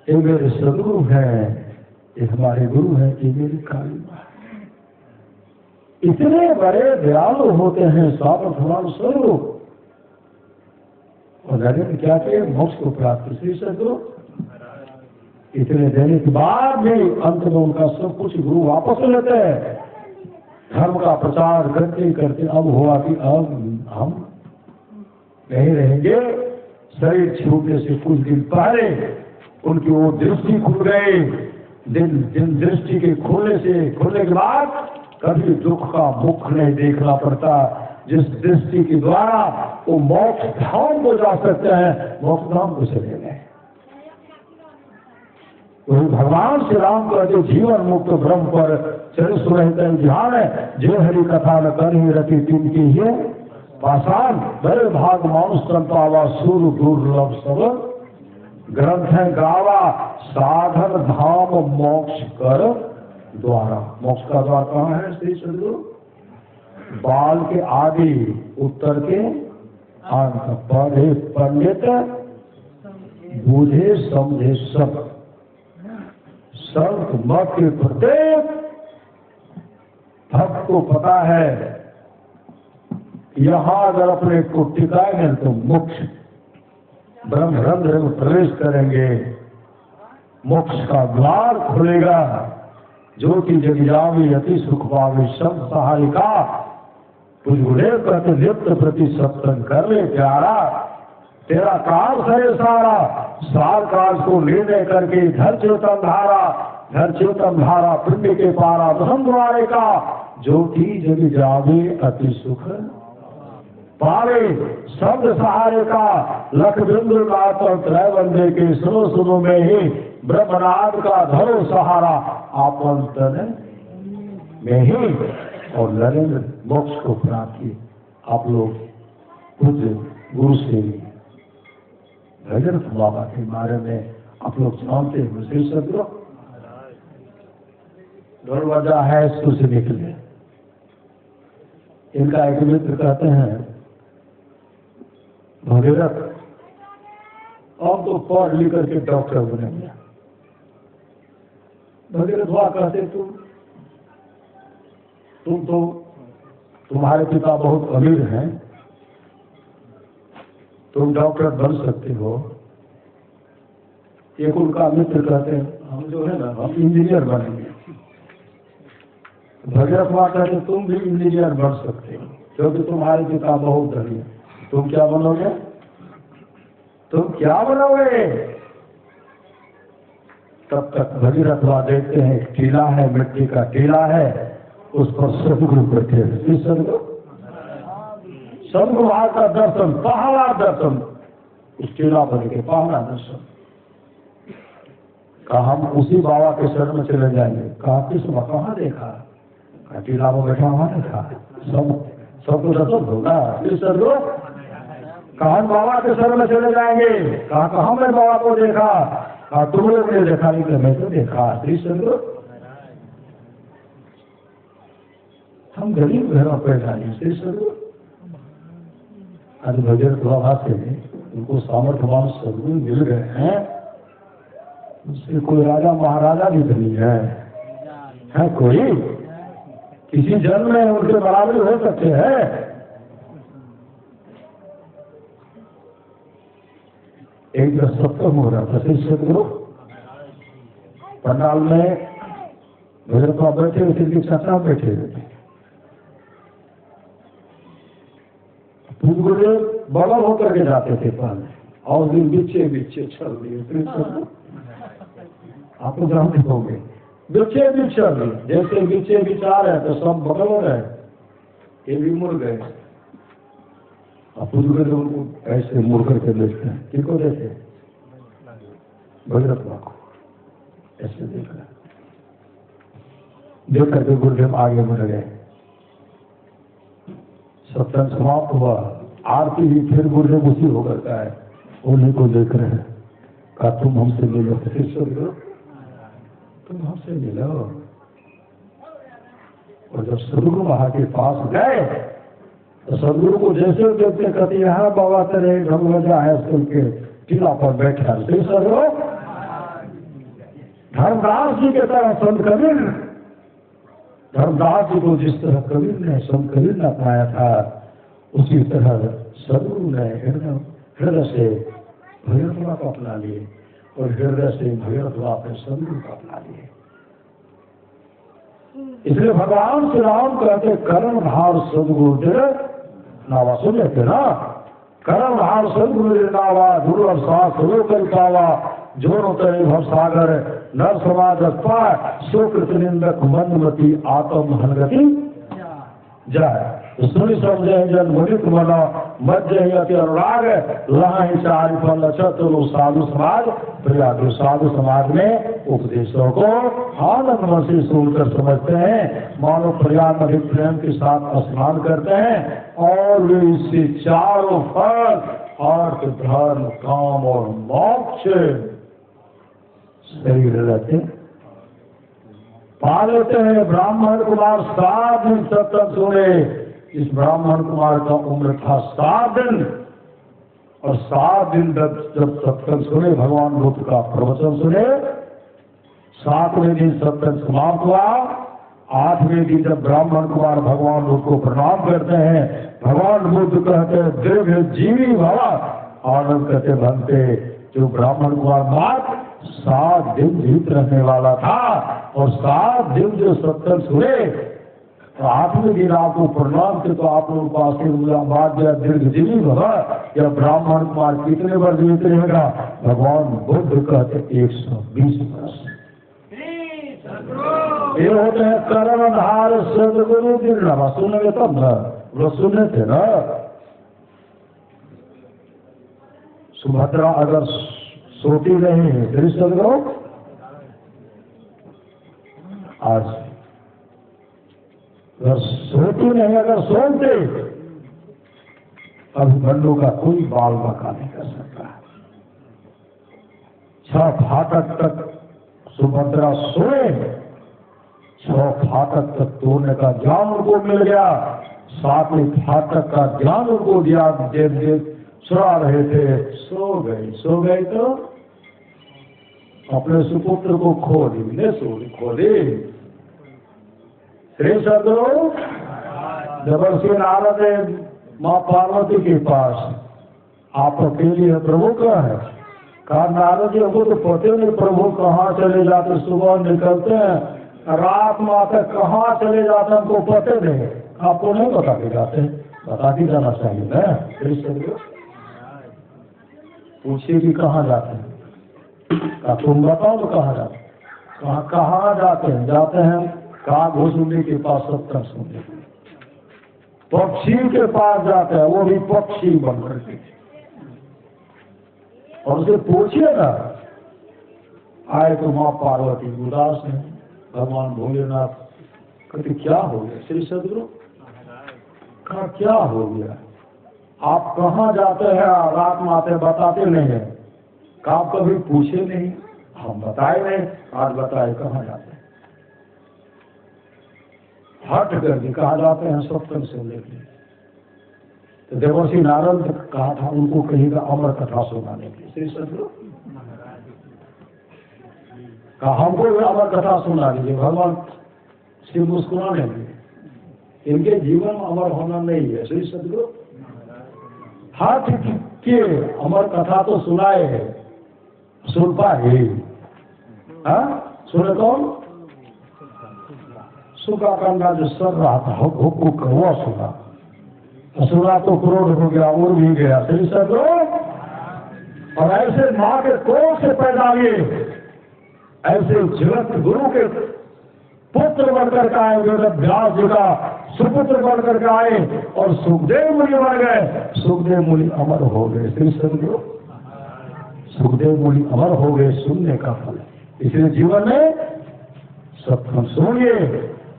ये मेरे सदगुरु हैं, ये हमारे गुरु हैं, ये मेरी काली माँ। इतने बड़े दयालु होते हैं सामर्थ्यवान स्वरूप। और नरेंद्र क्या किए? मोक्ष को प्राप्त। श्री सदगुरु इतने देने के बाद भी अंत में उनका सब कुछ गुरु वापस लेते हैं। धर्म का प्रचार करते करते अब हुआ कि अब हम नहीं रहेंगे। शरीर छूटने से कुछ दिन पहले उनकी वो दृष्टि खुल गई। जिन दृष्टि के खुलने के बाद कभी दुख का मुख नहीं देखना पड़ता। जिस दृष्टि के द्वारा वो मोक्ष धाम को जा सकते हैं, मोक्ष धाम को चले गए। तो भगवान श्री राम का जो जीवन मुक्त ब्रह्म पर चरित रहते ध्यान है, जो हरि कथा न कर ही रति तीन की है पाषाण बड़े भाग मानुष संतावा सूर दुर्लभ सब ग्रंथ गावा साधन धाम मोक्ष कर द्वारा। मोक्ष का द्वार कहाँ है श्री सदगुरु? बाल के आदि उत्तर के अंत। पढ़े पंडित बूझे समझे सब। संत मत के प्रत्येक भक्त को पता है यहां अगर अपने को टिकाएंगे तो मोक्ष ब्रह्मरंध्र में प्रवेश करेंगे, मोक्ष का द्वार खुलेगा। ज्योति जग जावी अति सुख पावे सब सहायिका। तुझे कहते नित्य प्रति सत्संग कर ले प्यारा। तेरा काल है सारा, सार काल को निर्णय करके घर चेतन धारा पुण्य के पारा ब्रह्म द्वारे का। ज्योति जग जावे अति सुख पावे शब्द सहारे का। लख बिंदु का त्रय बंदे के सुनो में ही ब्रह्मनाद का धरो सहारा। आपन तन में ही और नरेंद्र मोक्ष को प्राप्ति। आप लोग पूज्य गुरु से भगीरथ बाबा के बारे में आप लोग जानते हैं। मुझे सदगुरु दरवाजा है इसको से निकले। इनका एक मित्र कहते हैं भगीरथ अब तो पढ़ लिख करके डॉक्टर बनेंगे। भगीरथ हुआ कहते तुम तो तुम्हारे पिता बहुत अमीर हैं, तुम डॉक्टर बन सकते हो। एक उनका मित्र कहते हैं हम जो है ना हम इंजीनियर बनेंगे। भगीरथ हुआ कहते तुम भी इंजीनियर बन सकते हो क्योंकि तुम्हारे पिता बहुत धनी है। तुम क्या बनोगे? तब तक भगीरथ हुआ देखते हैं टीला है, मिट्टी का टीला है, उस पर सदगुरु बैठे। सदगुरु का दर्शन, पहला दर्शन उस टीला बन के पहला दर्शन। कहा हम उसी बाबा के शरण में चले जाएंगे। कहा किस कहाँ देखा? टीला में बैठा हुआ देखा। सबको दर्शन होगा। कहा बाबा के शरण में चले जाएंगे। कहा कहाँ मैं बाबा को देखा? कहा तुम लोग ने देखा नहीं कि मैं तो देखा। हम गरीब घरों पर जाएंगे। श्री सदगुरु आज भगीरथ बाबा से उनको सामर्थ्यवान सदगुरु मिल गए हैं। उससे कोई राजा महाराजा भी नहीं है कोई किसी जन्म में उनके बराबर हो सकते हैं। एक बार सत्संग हो रहा था श्री सदगुरु पंडाल में भगीरथ बाबा बैठे हुए थे, चाचा बैठे हुए थे। गुरुदेव बगल होकर के जाते थे पहले और दिन बीचे चल दिए। आपको जानते होंगे बीचे चल दिए। जैसे बीचे विचार है तो सब बगल हो रहे, ये भी मुड़ गए। अब गुरुदेव उनको ऐसे मुड़ करके देखते हैं। किसको देखे? भगीरथ बाबा को ऐसे देख करके गुरुदेव आगे बढ़ गए। सत्संग समाप्त हुआ, आरती ही फिर गुरुदेव उसी होकर का है उन्हीं को देख रहे हैं। कहा तुम हमसे मिलो। तुम हमसे मिलो। और जब सदगुरु वहां के पास गए तो सदगुरु को जैसे देखते कहते यहाँ बाबा तेरे ढंगवजा है स्कूल के टीला पर बैठा। सदगुरु धर्मदास जी के तरह संत कबीर, धर्मदास जी को जिस तरह कबीर ने संत कबीर ने अपनाया था उसी तरह सदगुरु ने हृदय से भगीरथ बाबा को अपना लिए और हृदय से भगीरथ बाबा ने सदगुरु को अपना लिए। इसलिए भगवान श्री राम कहते कर्मधार सदगुरु नावा। सुन लेते ना, कर्मधार सदगुरु नावा दुर्लभ सास कर पावा। जोरो तरे भव सागर नर समाज सुकृत निंदक मंदमती आत्म हनगति जाए। सुनि समझे जन मुनित मनो मज्जहि अति अनुराग लहाहि चारि फल चतुर साधु समाज प्रयाग। साधु समाज में उपदेशों को आनंद मन से सुनकर समझते हैं, मानो प्रयाग अधिक प्रेम के साथ स्नान करते हैं और वे इससे चारों फल अर्थ धर्म काम और मोक्ष शरीर रहते पा लेते हैं। ब्राह्मण कुमार 7 दिन सत्संग सुने। इस ब्राह्मण कुमार का उम्र था 7 दिन, और 7 दिन जब सत्संग सुने, भगवान बुद्ध का प्रवचन सुने, 7वें दिन सत्संग समाप्त हुआ। 8वें दिन जब ब्राह्मण कुमार भगवान बुद्ध को प्रणाम करते हैं, भगवान बुद्ध कहते हैं दीर्घ जीवी भवा। आनंद कहते बनते जो ब्राह्मण कुमार मात्र 7 दिन जीवित रहने वाला था, और 7 दिन जो सत्संग सुने, तो 8वें दिन आपको प्रणाम के तो आप लोगों को आशीर्वाद दिया दीर्घ जीवी भवा। या ब्राह्मण कुमार कितने वर्ष जीवित रहेगा? भगवान बुद्ध कहते 120 वर्ष। ये होते हैं कर्मधार सदगुरु निर्णय। सुनेंगे तब न, वो सुने थे ना। सुभद्रा अगर सोती नहीं है फिर सदगुरु आज अगर सोती नहीं, अगर सोते अभिमन्यु का कोई बाल बाका नहीं कर सकता। 6 फाटक तक सुभद्रा सोए, 6 फाटक तक तोड़ने का ज्ञान उनको मिल गया। 7वें फाटक का ज्ञान उनको दिया। देव सुना रहे थे, सो गई तो अपने सुपुत्र को खो दी, खो दी। श्री सदगुरु जबरदस्ती नारद है माँ पार्वती के पास, आप अकेले है, प्रभु कहाँ है? कहा नारद जी हमको तो पते नहीं प्रभु कहाँ चले जाते, सुबह निकलते हैं, रात में आते, कहाँ चले जाते हमको पते नहीं। आपको नहीं बता के जाते, बता के जाना चाहिए ना। श्री सदगुरु पूछिए कि कहाँ जाते हैं? तुम बताओ तो कहाँ जाते? कहाँ जाते हैं? जाते हैं कहा घोसुंडी के पास सत्संग सुनने, पक्षी के पास जाते हैं, वो भी पक्षी बन करके। और उसे पूछिए ना, आए तो माँ पार्वती उदास है, भगवान भोलेनाथ कहते क्या हो गया? श्री सदगुरु कहा क्या हो गया? आप कहाँ जाते हैं? रात में आते बताते नहीं है। कहा आप कभी पूछे नहीं? हम बताए नहीं, आज बताए कहाँ जाते हैं। हट करके कहा जाते हैं सत्संग सुनने के लिए। तो देवर्षि नारद कहा था उनको कहेगा अमर कथा सुनाने के लिए। श्री सदगुरु कहा हमको भी अमर कथा सुना दीजिए। भगवान श्री मुस्कुराने लगे, इनके जीवन में अमर होना नहीं है। श्री सदगुरु हाथ के अमर कथा तो सुनाए है, सुन पाए? सुने कौन? सुखा कंधा जो सर रहा था हुक्म हुआ सुना तो क्रोध हो गया, उड़ भी गया। श्री सदगुरु और ऐसे माँ के कोख से पैदा हुए, ऐसे जगत गुरु के पुत्र बनकर के आए, व्यास जी का सुपुत्र बनकर के आए, और सुखदेव मुनि बन गए। सुखदेव मुनि अमर हो गए। श्री सदगुरु सुखदेव मुनि अमर हो गए, सुनने का फल। इसलिए जीवन में सत्संग सुनिए,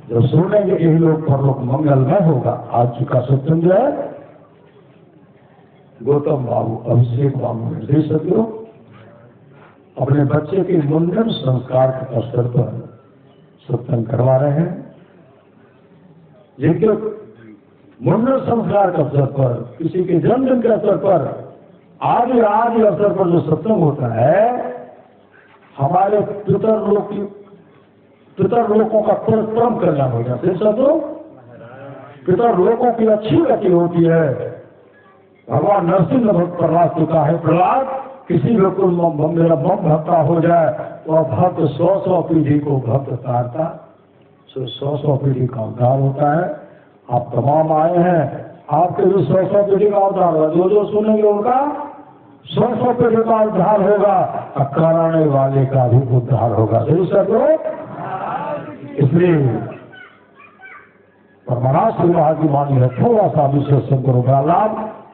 जो सुनेंगे यही लोग परलोक मंगलमय होगा। आज का सत्संग जो है गौतम बाबू, अभिषेक बाबू, श्री सदगुरु अपने बच्चे के मुंडन संस्कार के अवसर पर सत्संग करवा रहे हैं। जिनके मुंडन संस्कार के अवसर पर, किसी के जन्मदिन के अवसर पर, आदि अवसर पर जो सत्संग होता है, हमारे पितरलोकों का परिश्रम करना हो जाता है। सब पितरलोकों की अच्छी गति होती है। भगवान नरसिंह भक्त प्रहलाद चुका है। प्रहलाद किसी भी को मेरा बम भक्ता हो जाए तो भक्त 100 पीढ़ी को भक्त उतारता, 100 पीढ़ी का उद्धार होता है। आप तमाम आए हैं, आपके भी 100 पीढ़ी का उद्धार होगा। जो सुनेंगे उनका 100 पीढ़ी का उद्धार होगा, और कराने वाले का भी उद्धार होगा। इसलिए परमाराष्ट्र विवाह की वाणी है, थोड़ा सा विशेष सदगुरु का लाभ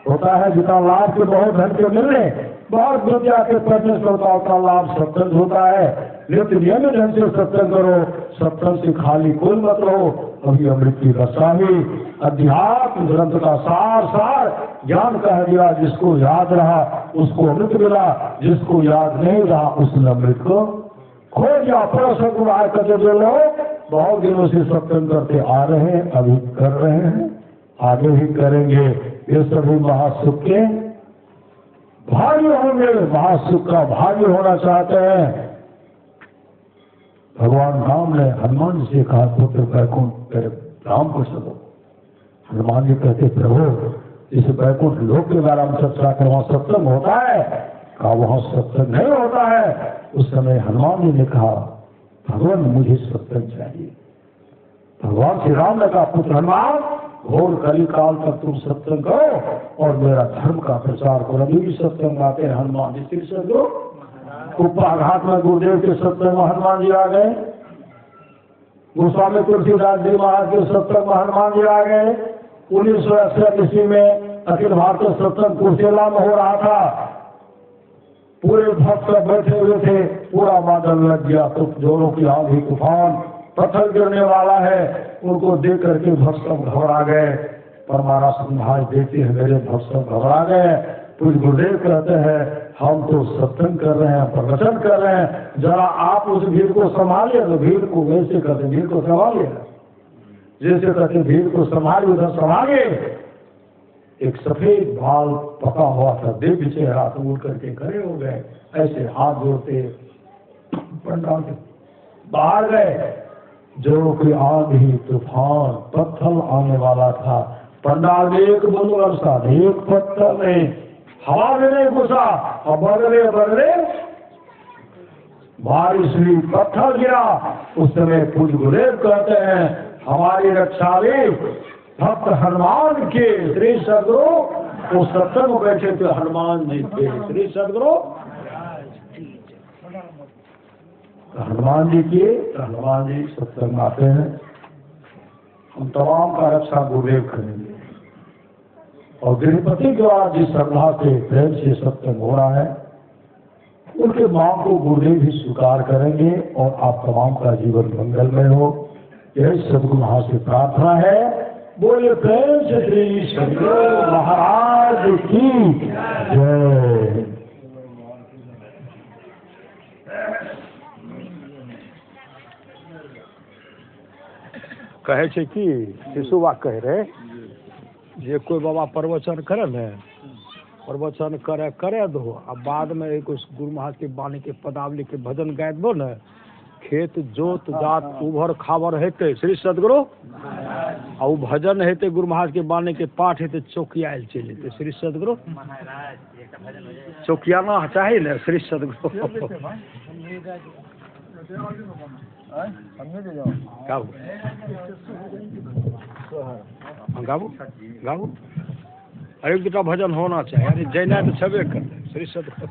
होता है। जितना लाभ के बहुत धन के मिलने, बहुत विद्या के पढ़ने श्रोताओं का लाभ सत्संग होता है। नित्य नियमित ढंग से सत्संग करो, सत्संग से खाली कोई मत रहो। अभी अमृत की रसा ही अध्यात्म ग्रंथ का सार ज्ञान कह दिया। जिसको याद रहा उसको अमृत मिला, जिसको याद नहीं रहा उसने अमृत को खो दिया। परसगुण आय कदे जो लोग बहुत दिनों से सत्संग करते आ रहे हैं, अभी कर रहे हैं, आगे भी करेंगे। ये सभी महासुख के भाग्य होंगे, महासुख का भाग्य होना चाहते हैं। भगवान राम ने हनुमान जी से कहा, पुत्र वैकुंठ राम को चलो। हनुमान जी कहते, प्रभु इस वैकुंठ लोक के बारे में चर्चा कर, वहां सत्संग होता है? कहा वहां सत्संग नहीं होता है। उस समय हनुमान जी ने कहा, भगवान मुझे सत्संग चाहिए। भगवान श्री राम ने कहा, पुत्र हनुमान, घोर कली काल तक तुम सत्संग करो और मेरा धर्म का प्रचार करो। अभी भी सत्संग आते हैं हनुमान जी। श्री सदगुरु उपराघात में गुरुदेव के सत्संग में हनुमान जी आ गए, गोस्वामी तुलसीदास जी महाराज के सत्संग में हनुमान जी आ गए। 1968 ईस्वी में अखिल भारतीय सत्संग कुर्सेला में हो रहा था। पूरे भक्त बैठे हुए थे, पूरा बादल लग गया, तो जोरों की आंधी तूफान, पत्थर गिरने वाला है। उनको देख करके भक्त सब घबरा गए। पर महाराज महाराज देखते हैं मेरे भक्त सब घबरा गए। कुछ गुरुदेव कहते हैं, हम तो सत्संग कर रहे हैं, प्रवचन कर रहे हैं, जरा आप उस भीड़ को संभालिए। तो भीड़ को वैसे कहते, भीड़ को संभालिए, जैसे कहते भीड़ को संभालिए, उधर संभालिए। एक सफेद बाल पका हुआ था, दिव्य चेहरा, तो उड़ करके खड़े हो गए, ऐसे हाथ जोड़ते पंडाल के बाहर गए। जो कि आंधी तूफान पत्थर आने वाला था, पंडाल में एक बूंद वर्षा, एक पत्थर नहीं, हवा में नहीं घुसा, और बगले बगले बारिश हुई, पत्थर गिरा। उस समय पूज्य गुरुदेव कहते हैं, हमारी रक्षा में भक्त हनुमान के। श्री सदगुरु वो सत्संग में बैठे थे, हनुमान जी थे। श्री सदगुरु हनुमान जी की, हनुमान जी सत्संग आते हैं। हम तमाम का रक्षा गुरुदेव करेंगे। और गृहपति के द्वारा जिस श्रद्धा से प्रेम से सत्संग हो रहा है, उनके मांग को गुरुदेव भी स्वीकार करेंगे और आप तमाम का जीवन मंगलमय हो, यही सदगुरु महाराज से प्रार्थना है। बोले प्रेम से श्री सदगुरु महाराज की जय। कहे छे कि शिशुबा कह रहे जे कोई बाबा प्रवचन करे ने, प्रवचन करे दो, आ बाद में एक गुरु महाराज के बानी के पदावली के भजन गाय दो न, खेत जोत जात उभर खावर हेते श्री सदगुरु, आ उ भजन हेते गुरु महाराज के बानी के पाठ हेते चौकियाल चल जेते श्री सदगुरु। चौकियाना चाहिए न श्री सदगुरु। गाबू गाबू अरे दूटा भजन होना चाहिए, अरे जैना तो छबे कर। श्री सदगुरु,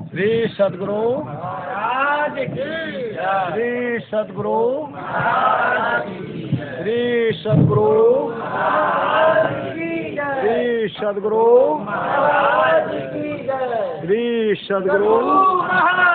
श्री सदगुरु श्री सदगुरु, श्री सदगुरु, श्री सदगुरु, श्री सदगुरु।